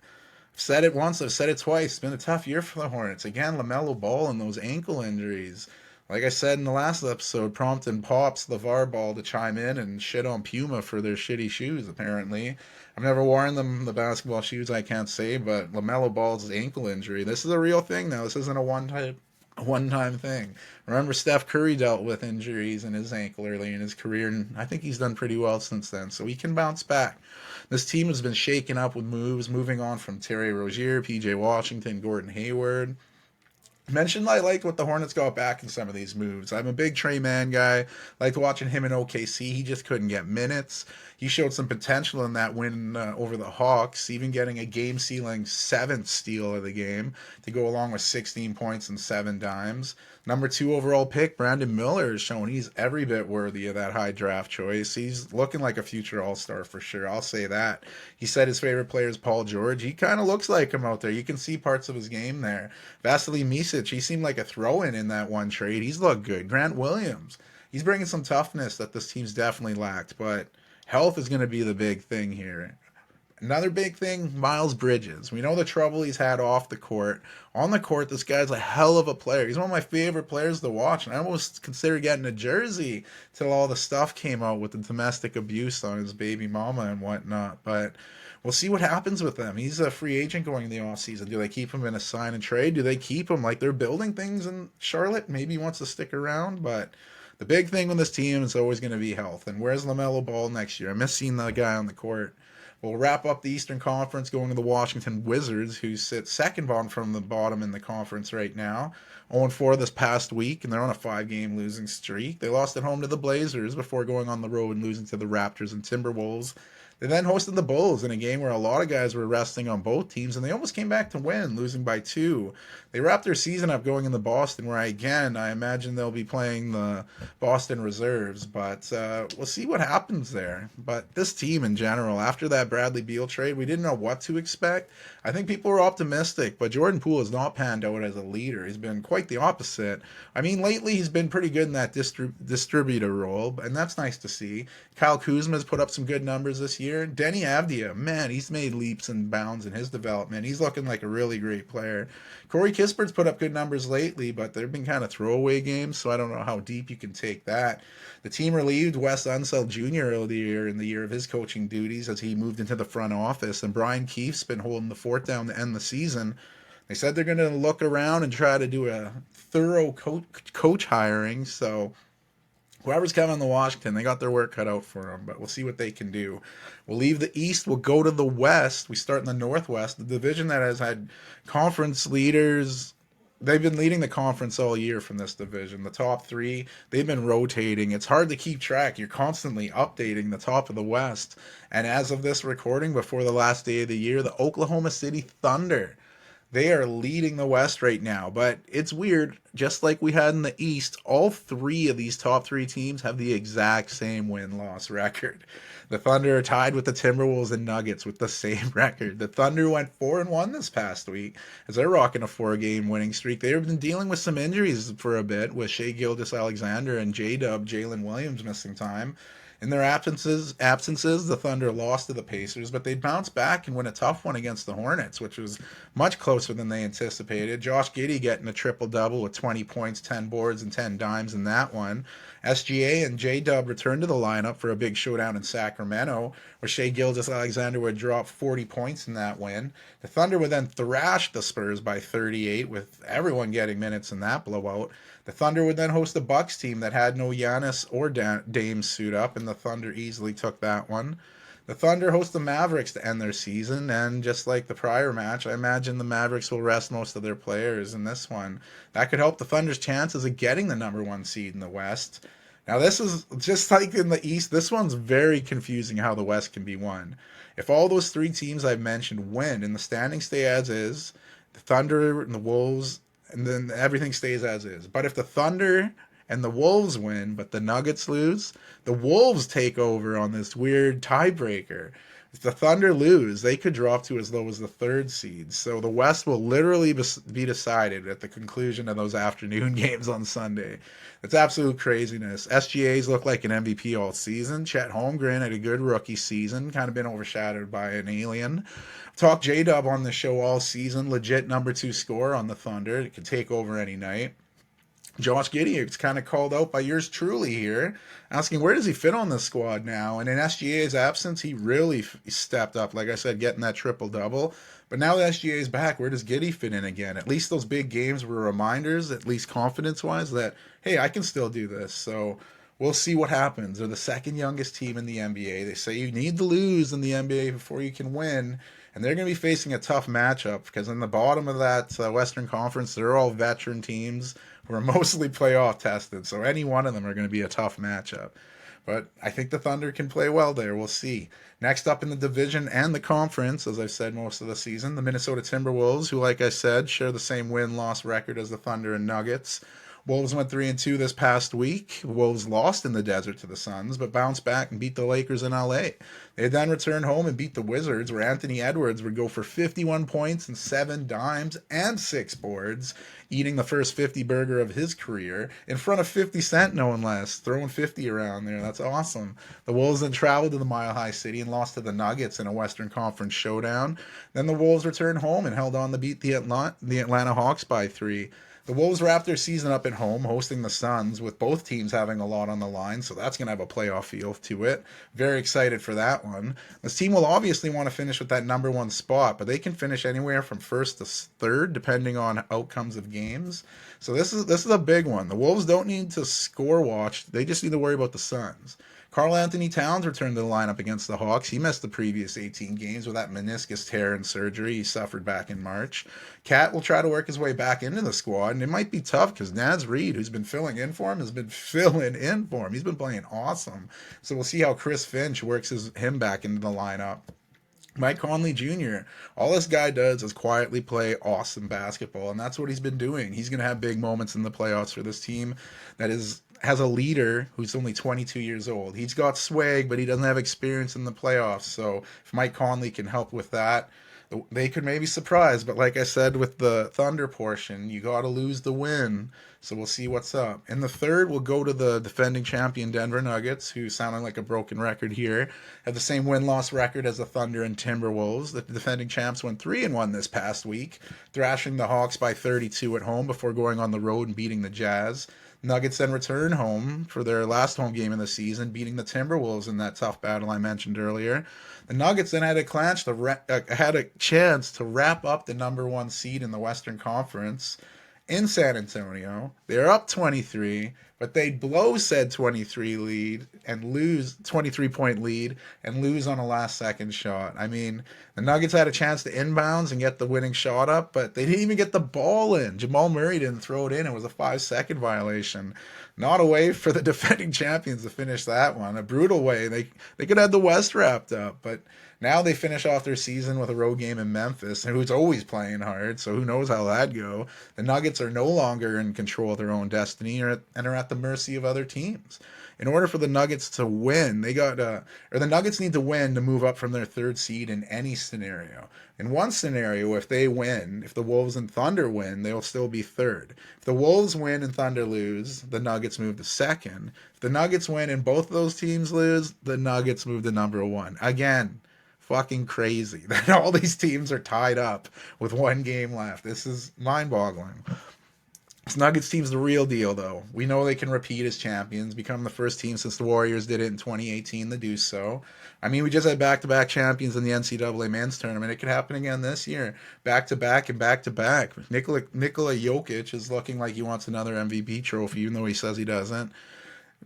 said it once, I've said it twice. It's been a tough year for the Hornets. Again, LaMelo Ball and those ankle injuries. Like I said in the last episode, prompting Pops LeVar Ball to chime in and shit on Puma for their shitty shoes, apparently. I've never worn them, the basketball shoes, I can't say, but LaMelo Ball's ankle injury, this is a real thing now. This isn't a one-time thing. Remember, Steph Curry dealt with injuries in his ankle early in his career, and I think he's done pretty well since then, so he can bounce back. This team has been shaken up with moves, moving on from Terry Rozier, PJ Washington, Gordon Hayward. Mentioned I liked what the Hornets got back in some of these moves. I'm a big Trey Mann guy. Liked watching him in OKC. He just couldn't get minutes. He showed some potential in that win over the Hawks, even getting a game-sealing 7th steal of the game to go along with 16 points and 7 dimes. Number 2 overall pick, Brandon Miller, has shown he's every bit worthy of that high draft choice. He's looking like a future all-star for sure, I'll say that. He said his favorite player is Paul George. He kind of looks like him out there. You can see parts of his game there. Vasily Micic, he seemed like a throw-in in that one trade. He's looked good. Grant Williams, he's bringing some toughness that this team's definitely lacked, but health is going to be the big thing here. Another big thing, Miles Bridges. We know the trouble he's had off the court. On the court, this guy's a hell of a player. He's one of my favorite players to watch, and I almost considered getting a jersey till all the stuff came out with the domestic abuse on his baby mama and whatnot. But we'll see what happens with them. He's a free agent going in the offseason. Do they keep him in a sign and trade? Do they keep him like they're building things in Charlotte? Maybe he wants to stick around, but the big thing with this team is always going to be health. And where's LaMelo Ball next year? I miss seeing the guy on the court. We'll wrap up the Eastern Conference going to the Washington Wizards, who sit second from the bottom in the conference right now. 0-4 this past week, and they're on a 5-game losing streak. They lost at home to the Blazers before going on the road and losing to the Raptors and Timberwolves. They then hosted the Bulls in a game where a lot of guys were resting on both teams, and they almost came back to win, losing by 2. They wrapped their season up going into Boston, where I imagine they'll be playing the Boston reserves, but we'll see what happens there. But this team in general, after that Bradley Beal trade, we didn't know what to expect. I think people were optimistic, but Jordan Poole has not panned out as a leader. He's been quite the opposite. I mean, lately he's been pretty good in that distributor role, and that's nice to see. Kyle Kuzma's put up some good numbers this year. Denny Avdia, man, he's made leaps and bounds in his development. He's looking like a really great player. Corey Kispert's put up good numbers lately, but they've been kind of throwaway games, so I don't know how deep you can take that. The team relieved Wes Unseld Jr. earlier in the year of his coaching duties as he moved into the front office, and Brian Keefe's been holding the fort down to end the season. They said they're going to look around and try to do a thorough coach hiring, so whoever's coming to Washington, they got their work cut out for them, but we'll see what they can do. We'll leave the East. We'll go to the West. We start in the Northwest, the division that has had conference leaders. They've been leading the conference all year from this division. The top 3, they've been rotating. It's hard to keep track. You're constantly updating the top of the West. And as of this recording, before the last day of the year, the Oklahoma City Thunder, they are leading the West right now, but it's weird. Just like we had in the East, all 3 of these top 3 teams have the exact same win-loss record. The Thunder are tied with the Timberwolves and Nuggets with the same record. The Thunder went 4-1 this past week as they're rocking a 4-game winning streak. They've been dealing with some injuries for a bit with Shai Gilgeous-Alexander and J-Dub, Jalen Williams missing time. In their absences, the Thunder lost to the Pacers, but they bounced back and win a tough one against the Hornets, which was much closer than they anticipated. Josh Giddey getting a triple-double with 20 points, 10 boards, and 10 dimes in that one. SGA and J-Dub returned to the lineup for a big showdown in Sacramento, where Shai Gilgeous-Alexander would drop 40 points in that win. The Thunder would then thrash the Spurs by 38, with everyone getting minutes in that blowout. The Thunder would then host a Bucks team that had no Giannis or Dame suit up, and the Thunder easily took that one. The Thunder host the Mavericks to end their season, and just like the prior match, I imagine the Mavericks will rest most of their players in this one. That could help the Thunder's chances of getting the number 1 seed in the West. Now, this is just like in the East. This one's very confusing how the West can be won. If all those 3 teams I've mentioned win and the standings stay as is, the Thunder and the Wolves, and then everything stays as is. But if the Thunder and the Wolves win, but the Nuggets lose, the Wolves take over on this weird tiebreaker. If the Thunder lose, they could drop to as low as the 3rd seed. So the West will literally be decided at the conclusion of those afternoon games on Sunday. It's absolute craziness. SGA's look like an MVP all season. Chet Holmgren had a good rookie season, kind of been overshadowed by an alien. Talk J-Dub on the show all season. Legit number 2 scorer on the Thunder. It could take over any night. Josh Giddey is kind of called out by yours truly here, asking where does he fit on this squad now? And in SGA's absence, he really stepped up. Like I said, getting that triple-double. But now that SGA is back, where does Giddey fit in again? At least those big games were reminders, at least confidence-wise, that, hey, I can still do this. So we'll see what happens. They're the 2nd youngest team in the NBA. They say you need to lose in the NBA before you can win. And they're going to be facing a tough matchup because in the bottom of that Western Conference, they're all veteran teams who are mostly playoff tested. So any one of them are going to be a tough matchup. But I think the Thunder can play well there. We'll see. Next up in the division and the conference, as I've said most of the season, the Minnesota Timberwolves, who, like I said, share the same win-loss record as the Thunder and Nuggets. Wolves went 3-2 this past week. Wolves lost in the desert to the Suns, but bounced back and beat the Lakers in LA. They then returned home and beat the Wizards, where Anthony Edwards would go for 51 points and 7 dimes and 6 boards, eating the first 50-burger of his career in front of 50 Cent, no one less, throwing 50 around there. That's awesome. The Wolves then traveled to the Mile High City and lost to the Nuggets in a Western Conference showdown. Then the Wolves returned home and held on to beat the Atlanta Hawks by 3. The Wolves wrapped their season up at home, hosting the Suns, with both teams having a lot on the line, so that's going to have a playoff feel to it. Very excited for that one. This team will obviously want to finish with that number 1 spot, but they can finish anywhere from 1st to 3rd, depending on outcomes of games. So this is a big one. The Wolves don't need to score watch. They just need to worry about the Suns. Karl Anthony Towns returned to the lineup against the Hawks. He missed the previous 18 games with that meniscus tear and surgery he suffered back in March. Cat will try to work his way back into the squad, and it might be tough because Naz Reid, who's been filling in for him, has been filling in for him. He's been playing awesome. So we'll see how Chris Finch works him back into the lineup. Mike Conley Jr., all this guy does is quietly play awesome basketball, and that's what he's been doing. He's going to have big moments in the playoffs for this team that has a leader who's only 22 years old. He's got swag, but he doesn't have experience in the playoffs. So if Mike Conley can help with that, they could maybe surprise. But like I said with the Thunder portion, you got to lose the win. So we'll see what's up. In the third, we'll go to the defending champion Denver Nuggets, who sounding like a broken record here, have the same win-loss record as the Thunder and Timberwolves. The defending champs went 3-1 this past week, thrashing the Hawks by 32 at home before going on the road and beating the Jazz. Nuggets then return home for their last home game of the season, beating the Timberwolves in that tough battle I mentioned earlier. The Nuggets then had a chance to wrap up the number one seed in the Western Conference in San Antonio. They're up 23, but they blow said 23 lead and lose 23-point lead and lose on a last second shot. I mean, the Nuggets had a chance to inbounds and get the winning shot up, but they didn't even get the ball in. Jamal Murray didn't throw it in. It was a 5-second violation. Not a way for the defending champions to finish that one. A brutal way. They could have the West wrapped up, but now they finish off their season with a road game in Memphis, who's always playing hard, so who knows how that'd go. The Nuggets are no longer in control of their own destiny and are at the mercy of other teams. In order for the Nuggets to win, the Nuggets need to win to move up from their third seed in any scenario. In one scenario, if they win, if the Wolves and Thunder win, they'll still be third. If the Wolves win and Thunder lose, the Nuggets move to second. If the Nuggets win and both those teams lose, the Nuggets move to number one. Again, fucking crazy that all these teams are tied up with one game left. This is mind-boggling. This Nuggets team's the real deal, though. We know they can repeat as champions, become the first team since the Warriors did it in 2018 to do so. I mean, we just had back-to-back champions in the NCAA men's tournament. It could happen again this year. Back-to-back and back-to-back. Nikola Jokic is looking like he wants another MVP trophy, even though he says he doesn't.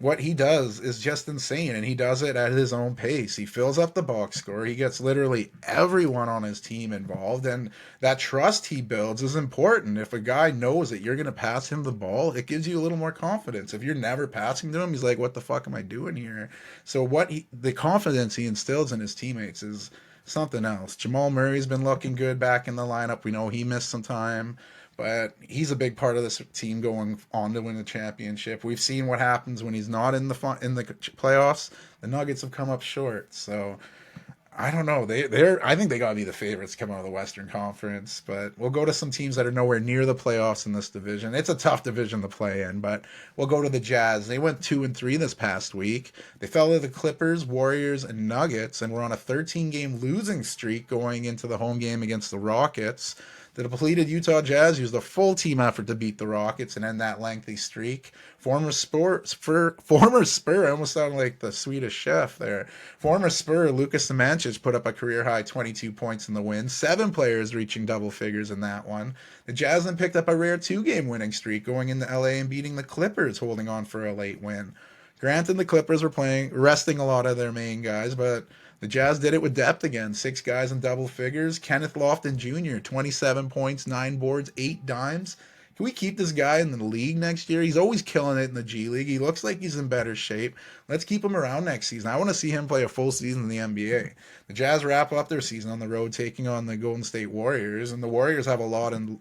What he does is just insane, and he does it at his own pace. He fills up the box score. He gets literally everyone on his team involved, and that trust he builds is important. If a guy knows that you're going to pass him the ball, it gives you a little more confidence. If you're never passing to him, he's like, what the fuck am I doing here? So the confidence he instills in his teammates is something else. Jamal Murray's been looking good back in the lineup. We know he missed some time, but he's a big part of this team going on to win the championship. We've seen what happens when he's not in the playoffs. The Nuggets have come up short, so I don't know. I think they got to be the favorites to come out of the Western Conference, but we'll go to some teams that are nowhere near the playoffs in this division. It's a tough division to play in, but we'll go to the Jazz. They went 2-3 this past week. They fell to the Clippers, Warriors, and Nuggets, and were on a 13-game losing streak going into the home game against the Rockets. The depleted Utah Jazz used a full team effort to beat the Rockets and end that lengthy streak. Former Spur, I almost sounded like the Swedish chef there. Former Spur, Lukas Samanic put up a career-high 22 points in the win. 7 players reaching double figures in that one. The Jazz then picked up a rare 2-game winning streak going into LA and beating the Clippers, holding on for a late win. Granted, the Clippers were resting a lot of their main guys, but the Jazz did it with depth again. 6 guys in double figures. Kenneth Lofton Jr., 27 points, 9 boards, 8 dimes. Can we keep this guy in the league next year? He's always killing it in the G League. He looks like he's in better shape. Let's keep him around next season. I want to see him play a full season in the NBA. The Jazz wrap up their season on the road, taking on the Golden State Warriors, and the Warriors have a lot on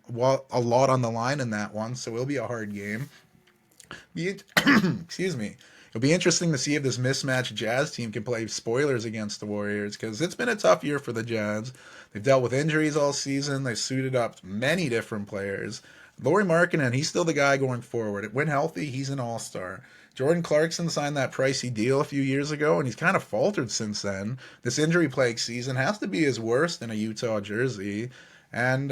the line in that one, so it'll be a hard game. Excuse me. It'll be interesting to see if this mismatched Jazz team can play spoilers against the Warriors, because it's been a tough year for the Jazz. They've dealt with injuries all season. They've suited up many different players. Lauri Markkanen, he's still the guy going forward. When healthy, he's an all-star. Jordan Clarkson signed that pricey deal a few years ago, and he's kind of faltered since then. This injury-plagued season has to be his worst in a Utah jersey, and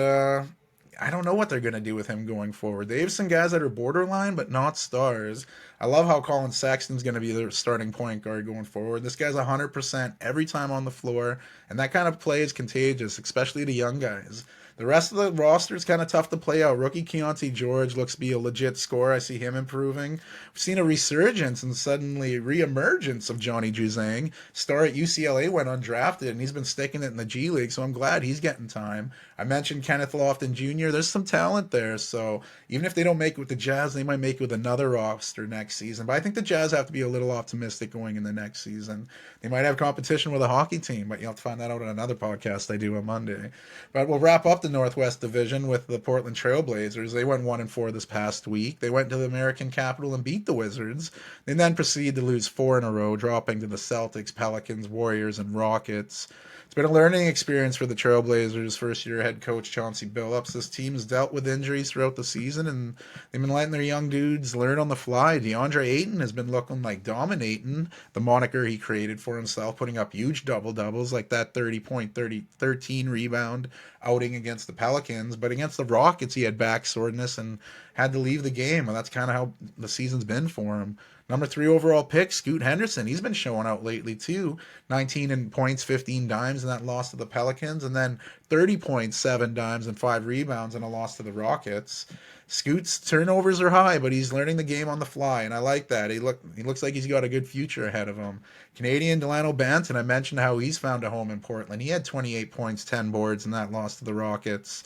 I don't know what they're going to do with him going forward. They have some guys that are borderline, but not stars. I love how Colin Sexton's going to be their starting point guard going forward. This guy's 100% every time on the floor, and that kind of play is contagious, especially to young guys. The rest of the roster is kind of tough to play out. Rookie Keontae George looks to be a legit scorer. I see him improving. We've seen a resurgence and suddenly reemergence of Johnny Juzang. Star at UCLA went undrafted, and he's been sticking it in the G League, so I'm glad he's getting time. I mentioned Kenneth Lofton Jr. There's some talent there, so even if they don't make it with the Jazz, they might make it with another roster next season. But I think the Jazz have to be a little optimistic going in the next season. They might have competition with a hockey team, but you'll have to find that out on another podcast I do on Monday. But we'll wrap up the Northwest Division with the Portland Trailblazers. They went 1-4 this past week. They went to the American Capital and beat the Wizards. They then proceeded to lose 4 in a row, dropping to the Celtics, Pelicans, Warriors, and Rockets. It's been a learning experience for the Trailblazers. First-year head coach Chauncey Billups. This team has dealt with injuries throughout the season, and they've been letting their young dudes learn on the fly. DeAndre Ayton has been looking like dominating, the moniker he created for himself, putting up huge double-doubles like that 30-point, 13 rebound outing against the Pelicans. But against the Rockets, he had back soreness and had to leave the game, and that's kind of how the season's been for him. Number 3 overall pick, Scoot Henderson. He's been showing out lately, too. 19 in points, 15 dimes in that loss to the Pelicans, and then 30 points, 7 dimes, and 5 rebounds in a loss to the Rockets. Scoot's turnovers are high, but he's learning the game on the fly, and I like that. He looks like he's got a good future ahead of him. Canadian Delano Banton, I mentioned how he's found a home in Portland. He had 28 points, 10 boards in that loss to the Rockets.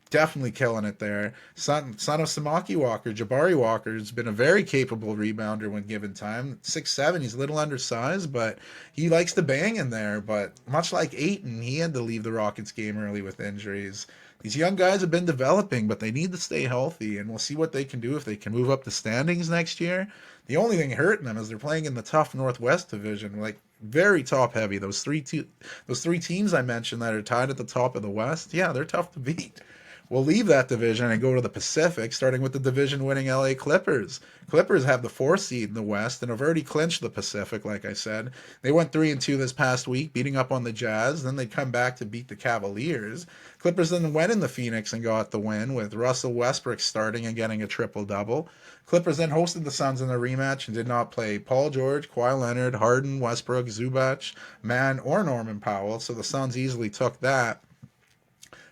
Definitely killing it there. Son of Samaki Walker, Jabari Walker, has been a very capable rebounder when given time. 6'7", he's a little undersized, but he likes to bang in there. But much like Ayton, he had to leave the Rockets game early with injuries. These young guys have been developing, but they need to stay healthy, and we'll see what they can do if they can move up the standings next year. The only thing hurting them is they're playing in the tough Northwest Division, like very top heavy. Those three teams I mentioned that are tied at the top of the West, yeah, they're tough to beat. We'll leave that division and go to the Pacific, starting with the division-winning LA Clippers. Clippers have the 4th seed in the West and have already clinched the Pacific, like I said. They went 3-2 this past week, beating up on the Jazz. Then they come back to beat the Cavaliers. Clippers then went into Phoenix and got the win, with Russell Westbrook starting and getting a triple-double. Clippers then hosted the Suns in a rematch and did not play Paul George, Kawhi Leonard, Harden, Westbrook, Zubac, Mann, or Norman Powell, so the Suns easily took that.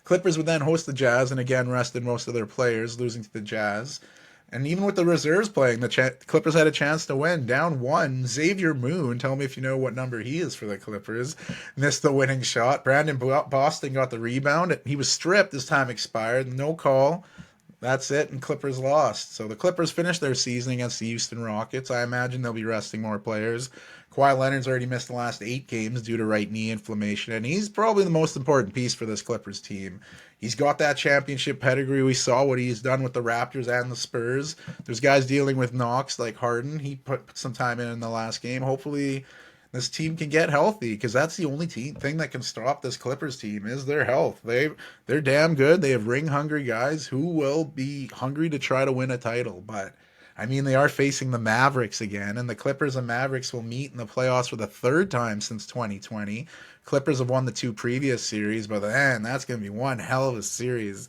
Clippers would then host the Jazz and again rested most of their players, losing to the Jazz. And even with the reserves playing, the Clippers had a chance to win. Down 1, Xavier Moon, tell me if you know what number he is for the Clippers, missed the winning shot. Brandon Boston got the rebound. He was stripped. His time expired. No call. That's it, and Clippers lost. So the Clippers finished their season against the Houston Rockets. I imagine they'll be resting more players. Kawhi Leonard's already missed the last 8 games due to right knee inflammation, and he's probably the most important piece for this Clippers team. He's got that championship pedigree. We saw what he's done with the Raptors and the Spurs. There's guys dealing with knocks like Harden. He put some time in the last game. Hopefully this team can get healthy, because that's the only thing that can stop this Clippers team is their health. They're damn good. They have ring-hungry guys who will be hungry to try to win a title. But, I mean, they are facing the Mavericks again, and the Clippers and Mavericks will meet in the playoffs for the 3rd time since 2020. Clippers have won the 2 previous series, but man, that's going to be one hell of a series.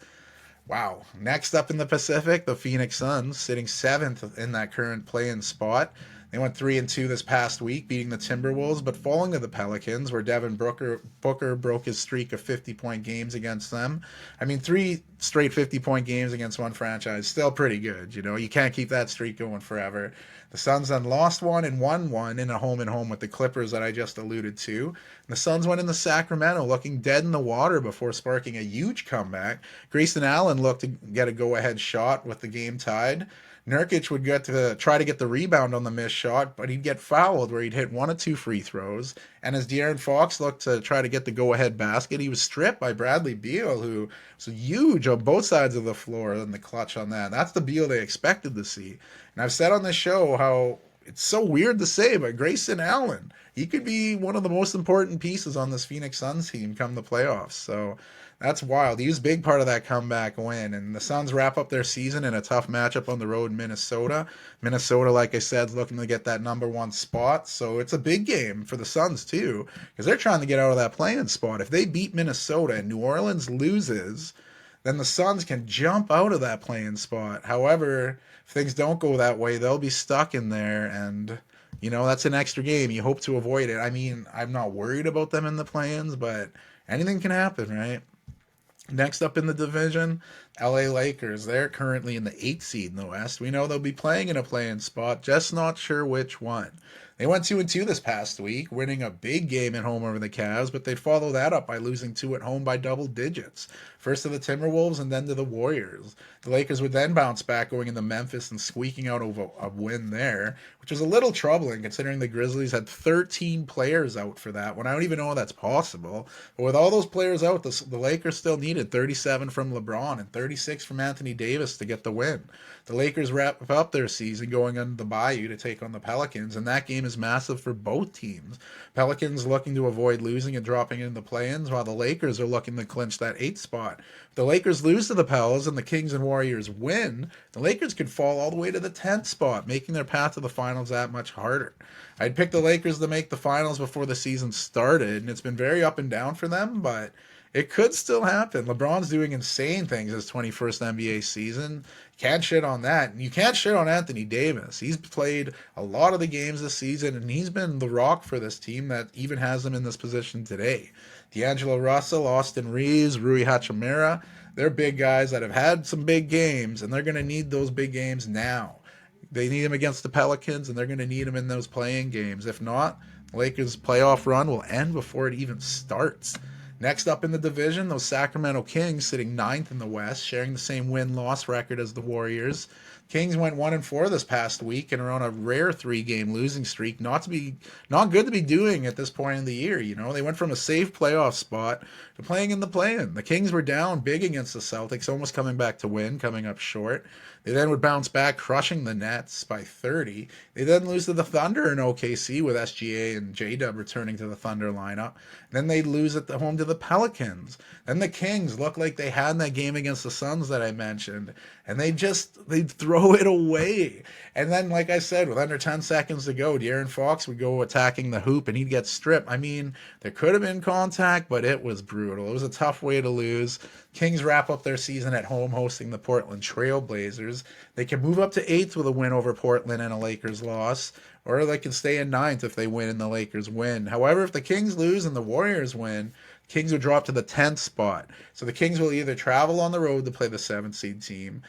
Wow. Next up in the Pacific, the Phoenix Suns, sitting 7th in that current play-in spot. They went 3-2 this past week, beating the Timberwolves, but falling to the Pelicans, where Devin Booker broke his streak of 50-point games against them. I mean, 3 straight 50-point games against one franchise, still pretty good. You know, you can't keep that streak going forever. The Suns then lost 1 and won 1 in a home-and-home with the Clippers that I just alluded to. And the Suns went into Sacramento looking dead in the water before sparking a huge comeback. Grayson Allen looked to get a go-ahead shot with the game tied. Nurkic would get to try to get the rebound on the missed shot, but he'd get fouled where he'd hit 1 of 2 free throws. And as De'Aaron Fox looked to try to get the go-ahead basket, he was stripped by Bradley Beal, who was huge on both sides of the floor in the clutch on that. That's the Beal they expected to see. And I've said on this show how it's so weird to say, but Grayson Allen, he could be one of the most important pieces on this Phoenix Suns team come the playoffs. So that's wild. He was a big part of that comeback win. And the Suns wrap up their season in a tough matchup on the road in Minnesota. Minnesota, like I said, is looking to get that number 1 spot. So it's a big game for the Suns, too, because they're trying to get out of that play-in spot. If they beat Minnesota and New Orleans loses, then the Suns can jump out of that play-in spot. However, if things don't go that way, they'll be stuck in there, and you know, that's an extra game. You hope to avoid it. I mean, I'm not worried about them in the play-ins, but anything can happen, right? Next up in the division, LA Lakers. They're currently in the 8th seed in the West. We know they'll be playing in a play-in spot, just not sure which one. They went 2-2 this past week, winning a big game at home over the Cavs, but they'd follow that up by losing two at home by double digits. First to the Timberwolves and then to the Warriors. The Lakers would then bounce back going into Memphis and squeaking out a win there, which was a little troubling considering the Grizzlies had 13 players out for that one. I don't even know how that's possible. But with all those players out, the Lakers still needed 37 from LeBron and 36 from Anthony Davis to get the win. The Lakers wrap up their season going on the Bayou to take on the Pelicans, and that game is massive for both teams. Pelicans looking to avoid losing and dropping into the play-ins, while the Lakers are looking to clinch that 8th spot. If the Lakers lose to the Pels and the Kings and Warriors win, the Lakers could fall all the way to the 10th spot, making their path to the finals that much harder. I'd pick the Lakers to make the finals before the season started, and it's been very up and down for them, but it could still happen. LeBron's doing insane things his 21st NBA season. Can't shit on that. And you can't shit on Anthony Davis. He's played a lot of the games this season, and he's been the rock for this team that even has him in this position today. D'Angelo Russell, Austin Reeves, Rui Hachimura, they're big guys that have had some big games, and they're going to need those big games now. They need him against the Pelicans, and they're going to need him in those playing games. If not, the Lakers' playoff run will end before it even starts. Next up in the division, those Sacramento Kings sitting 9th in the West, sharing the same win-loss record as the Warriors. Kings went 1-4 this past week and are on a rare 3-game losing streak. Not good to be doing at this point in the year. You know, they went from a safe playoff spot to playing in the play-in. The Kings were down big against the Celtics, almost coming back to win, coming up short. They then would bounce back, crushing the Nets by 30. They then lose to the Thunder in OKC with SGA and J-Dub returning to the Thunder lineup. Then they lose at the home to the Pelicans. Then the Kings look like they had in that game against the Suns that I mentioned, and they'd throw it away. And then, like I said, with under 10 seconds to go, De'Aaron Fox would go attacking the hoop, and he'd get stripped. I mean, there could have been contact, but it was brutal. It was a tough way to lose. Kings wrap up their season at home hosting the Portland Trail Blazers. They can move up to 8th with a win over Portland and a Lakers loss, or they can stay in 9th if they win and the Lakers win. However, if the Kings lose and the Warriors win, Kings would drop to the 10th spot. So the Kings will either travel on the road to play the 7th seed team,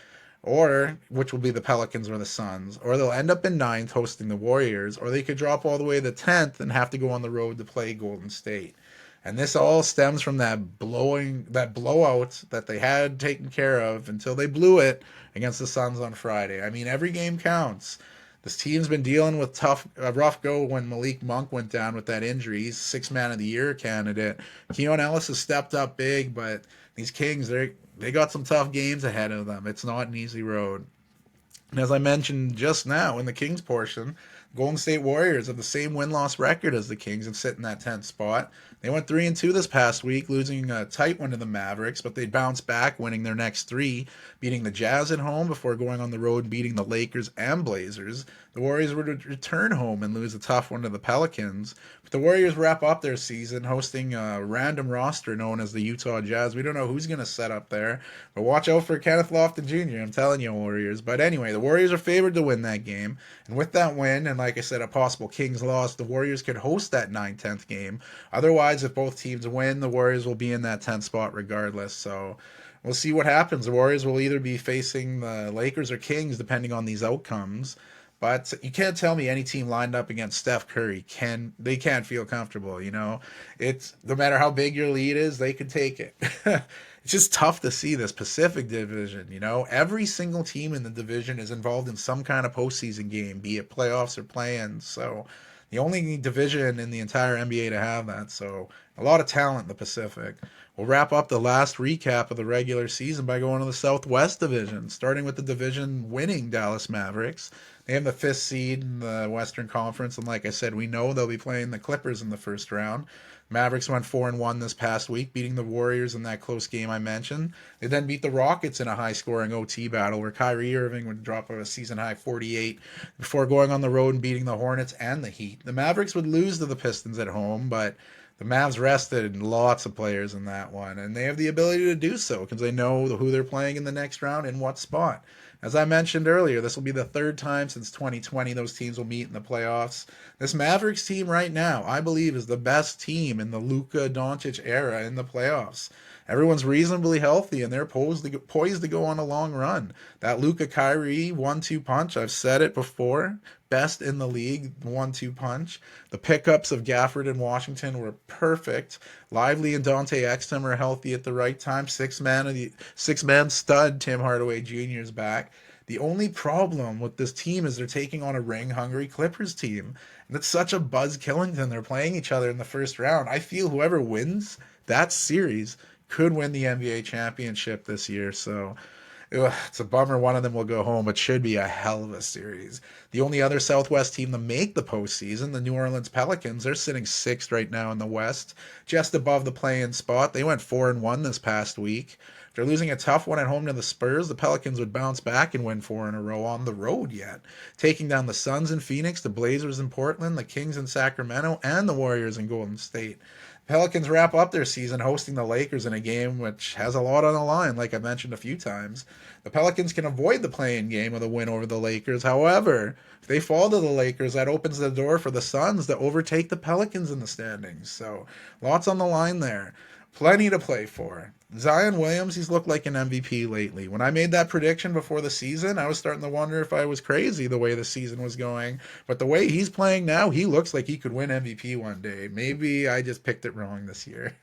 or which will be the Pelicans or the Suns, or they'll end up in 9th hosting the Warriors, or they could drop all the way to 10th and have to go on the road to play Golden State. And this all stems from that blowout that they had taken care of until they blew it against the Suns on Friday. I mean, every game counts. This team's been dealing with a rough go when Malik Monk went down with that injury. He's 6th man of the year candidate. Keon Ellis has stepped up big, but these Kings, they got some tough games ahead of them. It's not an easy road. And as I mentioned just now in the Kings portion, Golden State Warriors have the same win-loss record as the Kings and sit in that 10th spot. They went 3-2 this past week, losing a tight one to the Mavericks, but they bounced back, winning their next 3, beating the Jazz at home before going on the road and beating the Lakers and Blazers. The Warriors would return home and lose a tough one to the Pelicans. But the Warriors wrap up their season hosting a random roster known as the Utah Jazz. We don't know who's going to set up there, but watch out for Kenneth Lofton Jr., I'm telling you, Warriors. But anyway, the Warriors are favored to win that game, and with that win, and like I said, a possible Kings loss, the Warriors could host that 9-10th game. Otherwise, if both teams win, the Warriors will be in that 10th spot regardless. So we'll see what happens. The Warriors will either be facing the Lakers or Kings depending on these outcomes. But you can't tell me any team lined up against Steph Curry can't feel comfortable, you know. It's no matter how big your lead is, they can take it. It's just tough to see this Pacific Division, you know. Every single team in the division is involved in some kind of postseason game, be it playoffs or play-ins. So the only division in the entire NBA to have that. So a lot of talent in the Pacific. We'll wrap up the last recap of the regular season by going to the Southwest Division, starting with the division winning Dallas Mavericks. They have the 5th seed in the Western Conference, and like I said, we know they'll be playing the Clippers in the first round. Mavericks went 4-1 this past week, beating the Warriors in that close game I mentioned. They then beat the Rockets in a high-scoring OT battle where Kyrie Irving would drop a season-high 48 before going on the road and beating the Hornets and the Heat. The Mavericks would lose to the Pistons at home, but the Mavs rested lots of players in that one, and they have the ability to do so because they know who they're playing in the next round and what spot. As I mentioned earlier, this will be the 3rd time since 2020 those teams will meet in the playoffs. This Mavericks team right now, I believe, is the best team in the Luka Doncic era in the playoffs. Everyone's reasonably healthy, and they're poised to go on a long run. That Luka Kyrie 1-2 punch, I've said it before, best in the league 1-2 punch. The pickups of Gafford and Washington were perfect. Lively and Dante Exum are healthy at the right time. Six man stud Tim Hardaway Jr. is back. The only problem with this team is they're taking on a ring-hungry Clippers team. And it's such a buzz Killington. They're playing each other in the first round. I feel whoever wins that series could win the NBA championship this year. So it's a bummer one of them will go home, but should be a hell of a series. The only other Southwest team to make the postseason, the New Orleans Pelicans, they're sitting sixth right now in the West, just above the play-in spot. They went 4-1 this past week. They're losing a tough one at home to the Spurs. The Pelicans would bounce back and win 4 in a row on the road yet, taking down the Suns in Phoenix, the Blazers in Portland, the Kings in Sacramento, and the Warriors in Golden State. Pelicans wrap up their season hosting the Lakers in a game which has a lot on the line, like I mentioned a few times. The Pelicans can avoid the play-in game with a win over the Lakers. However, if they fall to the Lakers, that opens the door for the Suns to overtake the Pelicans in the standings. So lots on the line there. Plenty to play for. Zion Williams, he's looked like an MVP lately. When I made that prediction before the season, I was starting to wonder if I was crazy the way the season was going. But the way he's playing now, he looks like he could win MVP one day. Maybe I just picked it wrong this year.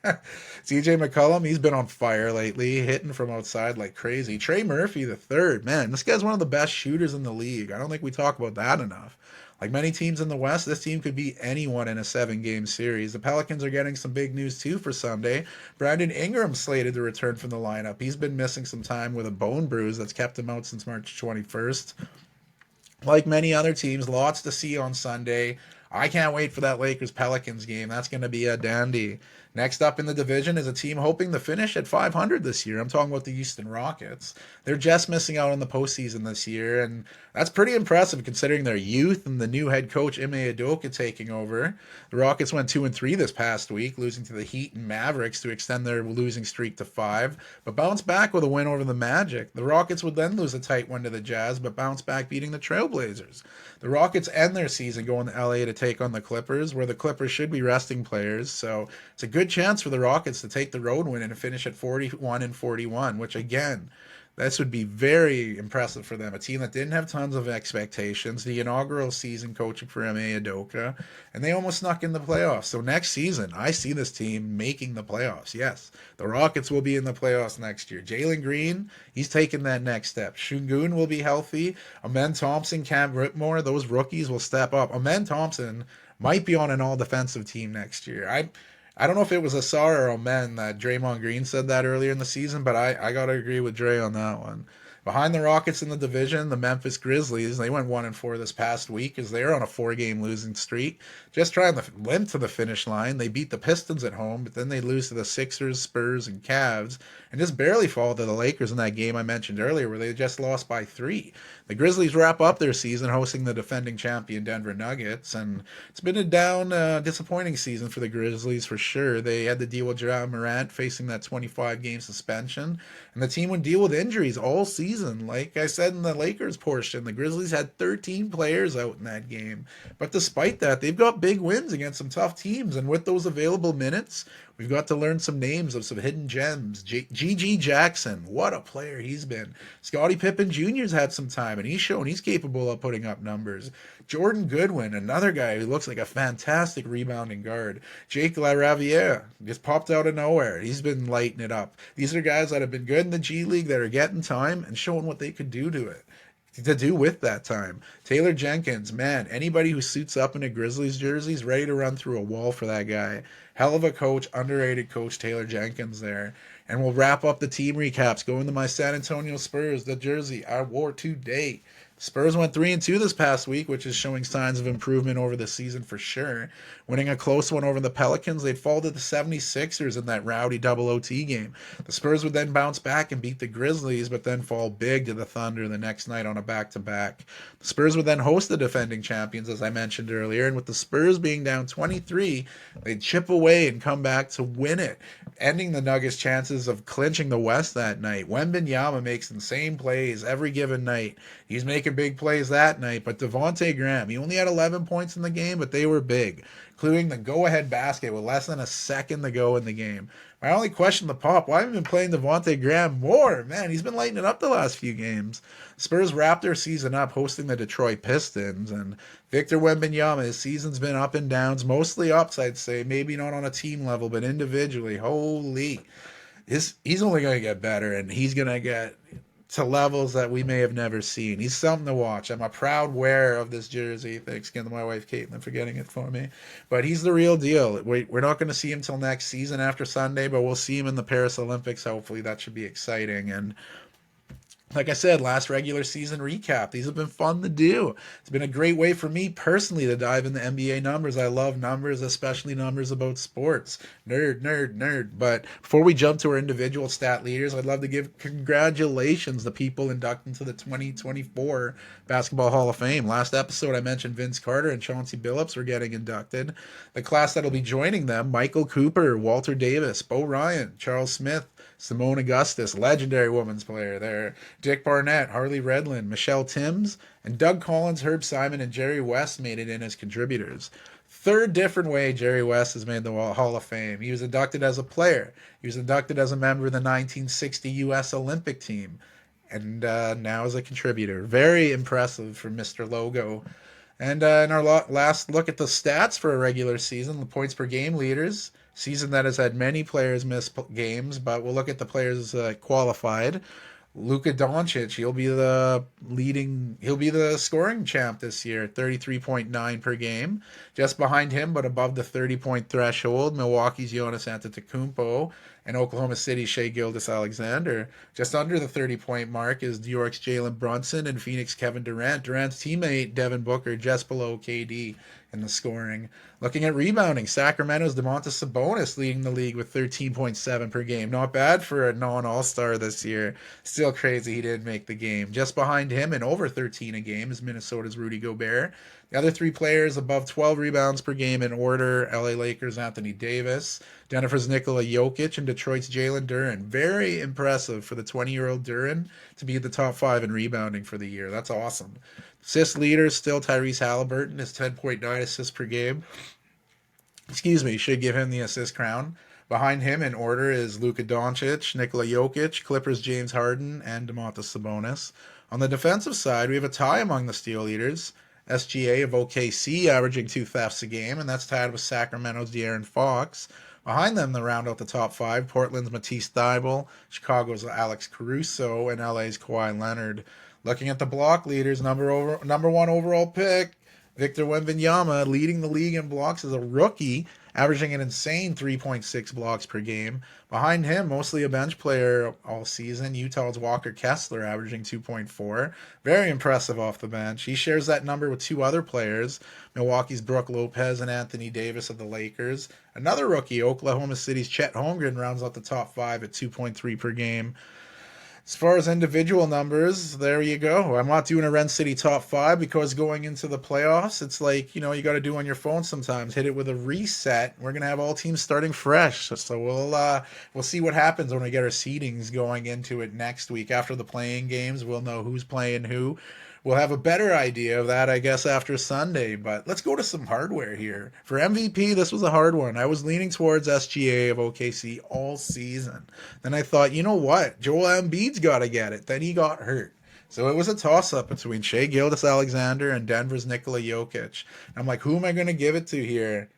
CJ McCollum, he's been on fire lately, hitting from outside like crazy. Trey Murphy, the third. Man, this guy's one of the best shooters in the league. I don't think we talk about that enough. Like many teams in the West, this team could beat anyone in a 7-game series. The Pelicans are getting some big news too for Sunday. Brandon Ingram slated to return from the lineup. He's been missing some time with a bone bruise that's kept him out since March 21st. Like many other teams, lots to see on Sunday. I can't wait for that Lakers-Pelicans game. That's going to be a dandy. Next up in the division is a team hoping to finish at 500 this year. I'm talking about the Houston Rockets. They're just missing out on the postseason this year, and that's pretty impressive considering their youth and the new head coach Ime Udoka taking over. The Rockets went 2-3 this past week, losing to the Heat and Mavericks to extend their losing streak to 5, but bounced back with a win over the Magic. The Rockets would then lose a tight one to the Jazz, but bounce back beating the Trailblazers. The Rockets end their season going to LA to take on the Clippers, where the Clippers should be resting players, so it's a good chance for the Rockets to take the road win and finish at 41-41, which again, this would be very impressive for them. A team that didn't have tons of expectations, the inaugural season coaching for Ime Udoka, and they almost snuck in the playoffs. So next season, I see this team making the playoffs. Yes, the Rockets will be in the playoffs next year. Jalen Green, he's taking that next step. Şengün will be healthy. Amen Thompson, Cam Whitmore, those rookies will step up. Amen Thompson might be on an all-defensive team next year. I don't know if it was Asar or Omen that Draymond Green said that earlier in the season, but I got to agree with Dre on that one. Behind the Rockets in the division, the Memphis Grizzlies, they went 1-4 this past week as they're on a 4-game losing streak. Just trying to limp to the finish line. They beat the Pistons at home, but then they lose to the Sixers, Spurs, and Cavs, and just barely fall to the Lakers in that game I mentioned earlier where they just lost by 3. The Grizzlies wrap up their season hosting the defending champion Denver Nuggets, and it's been a down, disappointing season for the Grizzlies for sure. They had to deal with Ja Morant facing that 25-game suspension, and the team would deal with injuries all season. Like I said in the Lakers portion, the Grizzlies had 13 players out in that game. But despite that, they've got big wins against some tough teams. And with those available minutes, we've got to learn some names of some hidden gems. G.G. Jackson, what a player he's been. Scottie Pippen Jr.'s had some time, and he's shown he's capable of putting up numbers. Jordan Goodwin, another guy who looks like a fantastic rebounding guard. Jake LaRaviere just popped out of nowhere. He's been lighting it up. These are guys that have been good in the G League that are getting time and showing what they could do to do with that time. Taylor Jenkins, man, anybody who suits up in a Grizzlies jersey is ready to run through a wall for that guy. Hell of a coach, underrated coach Taylor Jenkins there. And we'll wrap up the team recaps going to my San Antonio Spurs, the jersey I wore today. Spurs went 3-2 this past week, which is showing signs of improvement over the season for sure. Winning a close one over the Pelicans, they'd fall to the 76ers in that rowdy double OT game. The Spurs would then bounce back and beat the Grizzlies, but then fall big to the Thunder the next night on a back-to-back. The Spurs would then host the defending champions, as I mentioned earlier, and with the Spurs being down 23, they'd chip away and come back to win it, ending the Nuggets' chances of clinching the West that night. Wembanyama makes insane plays every given night. He's making making big plays that night. But Devontae Graham, he only had 11 points in the game, but they were big, including the go-ahead basket with less than a second to go in the game. My only question to Pop, why haven't you been playing Devontae Graham more? Man, he's been lighting it up the last few games. Spurs wrapped their season up hosting the Detroit Pistons, and Victor Wembanyama, his season's been up and downs, mostly ups, I'd say. Maybe not on a team level, but individually. Holy. He's only going to get better, and he's going to get to levels that we may have never seen. He's something to watch. I'm a proud wearer of this jersey. Thanks again to my wife, Caitlin, for getting it for me. But he's the real deal. We're not going to see him till next season after Sunday, but we'll see him in the Paris Olympics. Hopefully that should be exciting. And like I said, last regular season recap. These have been fun to do. It's been a great way for me personally to dive into NBA numbers. I love numbers, especially numbers about sports. Nerd. But before we jump to our individual stat leaders, I'd love to give congratulations to people inducted into the 2024 Basketball Hall of Fame. Last episode, I mentioned Vince Carter and Chauncey Billups were getting inducted. The class that'll be joining them, Michael Cooper, Walter Davis, Bo Ryan, Charles Smith, Simone Augustus, legendary women's player there, Dick Barnett, Harley Redlin, Michelle Timms, and Doug Collins, Herb Simon, and Jerry West made it in as contributors. Third different way Jerry West has made the Hall of Fame. He was inducted as a player. He was inducted as a member of the 1960 U.S. Olympic team, and now as a contributor. Very impressive for Mr. Logo. And in our last look at the stats for a regular season, the points per game leaders, season that has had many players miss games, but we'll look at the players qualified. Luka Doncic, he'll be the scoring champ this year, 33.9 per game. Just behind him, but above the 30-point threshold, Milwaukee's Giannis Antetokounmpo and Oklahoma City's Shai Gilgeous-Alexander. Just under the 30-point mark is New York's Jalen Brunson and Phoenix Kevin Durant. Durant's teammate Devin Booker just below KD in the scoring. Looking at rebounding, Sacramento's Domantas Sabonis leading the league with 13.7 per game. Not bad for a non-All-Star this year. Still crazy he didn't make the game. Just behind him and over 13 a game is Minnesota's Rudy Gobert. The other three players above 12 rebounds per game in order, LA Lakers' Anthony Davis, Denver's Nikola Jokic, and Detroit's Jalen Duren. Very impressive for the 20-year-old Duren to be the top 5 in rebounding for the year. That's awesome. Assist leader still Tyrese Halliburton, is 10.9 assists per game. Should give him the assist crown. Behind him in order is Luka Doncic, Nikola Jokic, Clippers James Harden, and Domantas Sabonis. On the defensive side, we have a tie among the steal leaders. SGA of OKC averaging 2 thefts a game, and that's tied with Sacramento's De'Aaron Fox. Behind them, to round out the top 5, Portland's Matisse Thybulle, Chicago's Alex Caruso, and LA's Kawhi Leonard. Looking at the block leaders, number 1 overall pick, Victor Wembanyama, leading the league in blocks as a rookie, averaging an insane 3.6 blocks per game. Behind him, mostly a bench player all season, Utah's Walker Kessler, averaging 2.4. Very impressive off the bench. He shares that number with 2 other players, Milwaukee's Brook Lopez and Anthony Davis of the Lakers. Another rookie, Oklahoma City's Chet Holmgren, rounds out the top 5 at 2.3 per game. As far as individual numbers, there you go. I'm not doing a Ren City top 5 because going into the playoffs, it's like, you got to do on your phone sometimes. Hit it with a reset. We're going to have all teams starting fresh. So we'll see what happens when we get our seedings going into it next week. After the playing games, we'll know who's playing who. We'll have a better idea of that, I guess, after Sunday. But let's go to some hardware here. For MVP, this was a hard one. I was leaning towards SGA of OKC all season. Then I thought, you know what? Joel Embiid's got to get it. Then he got hurt. So it was a toss-up between Shai Gilgeous-Alexander and Denver's Nikola Jokic. I'm like, who am I going to give it to here?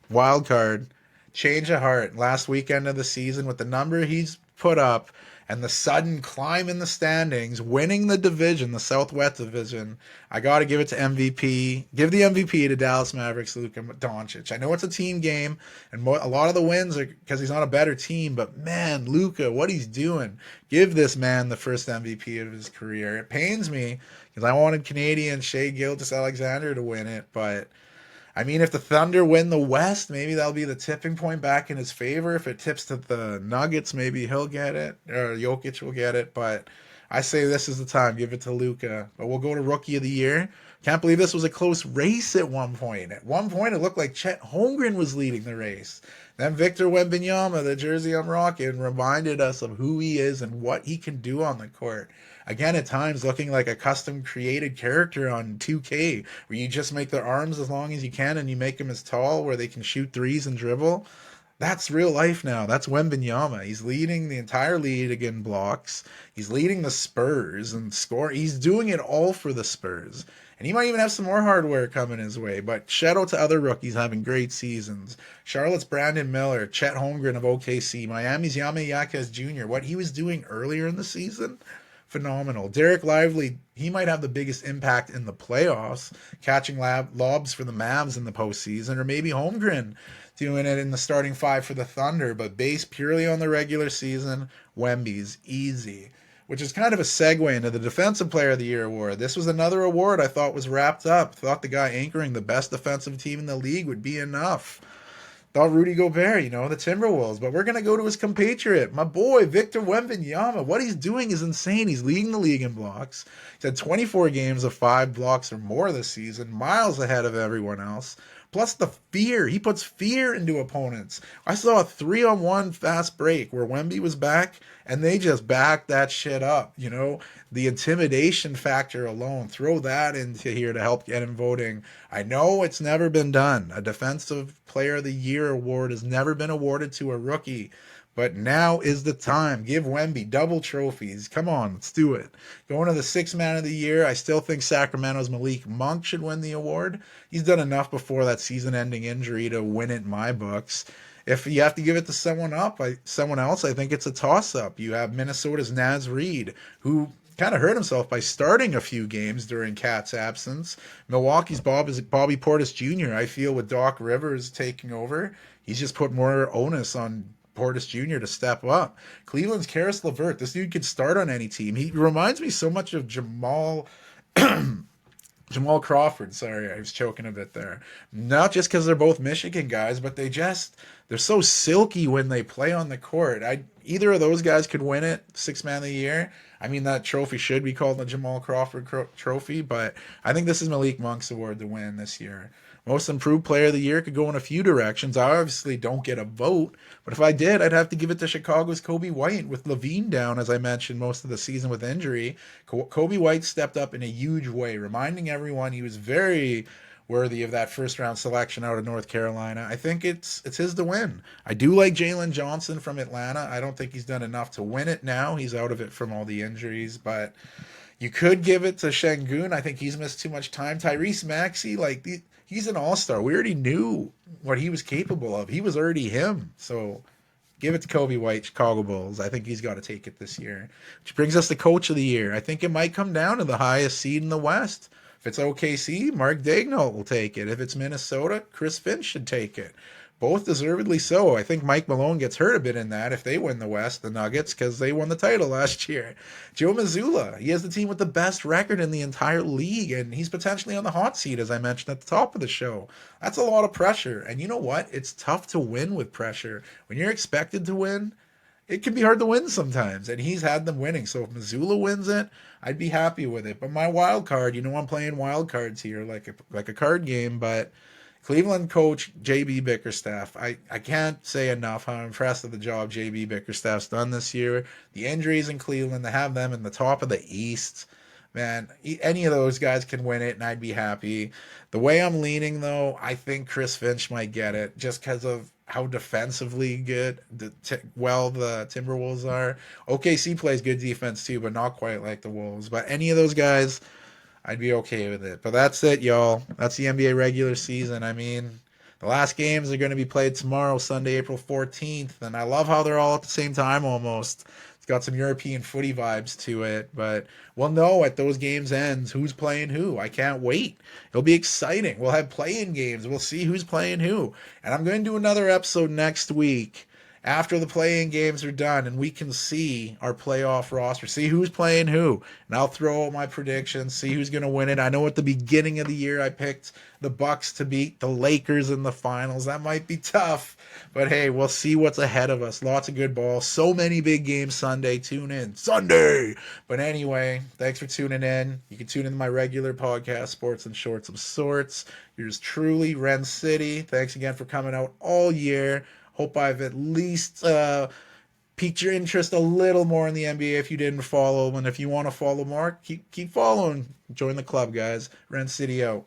Wild card. Change of heart. Last weekend of the season with the number he's put up and the sudden climb in the standings, winning the division, the Southwest Division, I got to give it to MVP. Give the MVP to Dallas Mavericks, Luka Doncic. I know it's a team game, and a lot of the wins are because he's on a better team, but man, Luka, what he's doing. Give this man the first MVP of his career. It pains me because I wanted Canadian Shai Gilgeous-Alexander to win it, but I mean, if the Thunder win the West, maybe that'll be the tipping point back in his favor. If it tips to the Nuggets, maybe he'll get it, or Jokic will get it. But I say this is the time. Give it to Luka. But we'll go to Rookie of the Year. Can't believe this was a close race at one point. At one point, it looked like Chet Holmgren was leading the race. Then Victor Wembanyama, the jersey I'm rocking, reminded us of who he is and what he can do on the court. Again, at times looking like a custom created character on 2K, where you just make their arms as long as you can and you make them as tall where they can shoot threes and dribble. That's real life now. That's Wembanyama. He's leading the entire league in blocks. He's leading the Spurs and score. He's doing it all for the Spurs. And he might even have some more hardware coming his way. But shout out to other rookies having great seasons. Charlotte's Brandon Miller, Chet Holmgren of OKC, Miami's Yami Yaquez Jr. What he was doing earlier in the season, phenomenal. Derek Lively, he might have the biggest impact in the playoffs, catching lobs for the Mavs in the postseason, or maybe Holmgren doing it in the starting five for the Thunder, but based purely on the regular season, Wemby's easy. Which is kind of a segue into the Defensive Player of the Year award. This was another award I thought was wrapped up. Thought the guy anchoring the best defensive team in the league would be enough. Thought Rudy Gobert, the Timberwolves. But we're going to go to his compatriot, my boy, Victor Wembanyama. What he's doing is insane. He's leading the league in blocks. He's had 24 games of 5 blocks or more this season, miles ahead of everyone else. Plus the fear. He puts fear into opponents. I saw a 3-on-1 fast break where Wemby was back, and they just backed that shit up. The intimidation factor alone. Throw that into here to help get him voting. I know it's never been done. A Defensive Player of the Year award has never been awarded to a rookie. But now is the time. Give Wemby double trophies. Come on, let's do it. Going to the 6th Man of the Year, I still think Sacramento's Malik Monk should win the award. He's done enough before that season-ending injury to win it in my books. If you have to give it to someone else, I think it's a toss-up. You have Minnesota's Naz Reid, who kind of hurt himself by starting a few games during Cat's absence. Milwaukee's Bobby Portis Jr., I feel, with Doc Rivers taking over, he's just put more onus on Portis Jr. to step up. Cleveland's Karis LeVert. This dude could start on any team. He reminds me so much of Jamal Crawford. Sorry, I was choking a bit there. Not just because they're both Michigan guys, but they're so silky when they play on the court. Either of those guys could win it, 6th Man of the Year. I mean, that trophy should be called the Jamal Crawford trophy, but I think this is Malik Monk's award to win this year. Most Improved Player of the Year could go in a few directions. I obviously don't get a vote, but if I did, I'd have to give it to Chicago's Kobe White with Levine down, as I mentioned, most of the season with injury. Kobe White stepped up in a huge way, reminding everyone he was very worthy of that first-round selection out of North Carolina. I think it's his to win. I do like Jalen Johnson from Atlanta. I don't think he's done enough to win it now. He's out of it from all the injuries, but you could give it to Şengün. I think he's missed too much time. Tyrese Maxey, he's an all-star. We already knew what he was capable of. He was already him. So give it to Kobe White, Chicago Bulls. I think he's got to take it this year. Which brings us to Coach of the Year. I think it might come down to the highest seed in the West. If it's OKC, Mark Daigneault will take it. If it's Minnesota, Chris Finch should take it. Both deservedly so. I think Mike Malone gets hurt a bit in that if they win the West, the Nuggets, because they won the title last year. Joe Mazzulla, he has the team with the best record in the entire league, and he's potentially on the hot seat, as I mentioned at the top of the show. That's a lot of pressure, and you know what? It's tough to win with pressure. When you're expected to win, it can be hard to win sometimes, and he's had them winning. So if Mazzulla wins it, I'd be happy with it. But my wild card, I'm playing wild cards here like a card game, but Cleveland coach J.B. Bickerstaff. I can't say enough how impressed with the job J.B. Bickerstaff's done this year. The injuries in Cleveland, to have them in the top of the East, man, any of those guys can win it, and I'd be happy. The way I'm leaning, though, I think Chris Finch might get it just because of how defensively good the Timberwolves are. OKC plays good defense, too, but not quite like the Wolves. But any of those guys, I'd be okay with it. But that's it, y'all. That's the NBA regular season. I mean, the last games are going to be played tomorrow, Sunday, April 14th. And I love how they're all at the same time almost. It's got some European footy vibes to it. But we'll know at those games' ends who's playing who. I can't wait. It'll be exciting. We'll have play-in games. We'll see who's playing who. And I'm going to do another episode next week. after the play-in games are done and we can see our playoff roster, see who's playing who, and I'll throw out my predictions, see who's going to win it. I know at the beginning of the year I picked the Bucks to beat the Lakers in the finals. That might be tough, but hey, we'll see what's ahead of us. Lots of good ball. So many big games Sunday. Tune in Sunday. But anyway, thanks for tuning in. You can tune in to my regular podcast, Sports and Shorts of Sorts. Yours truly, Ren City. Thanks again for coming out all year. Hope I've at least piqued your interest a little more in the NBA if you didn't follow. And if you want to follow more, keep following. Join the club, guys. Ren City out.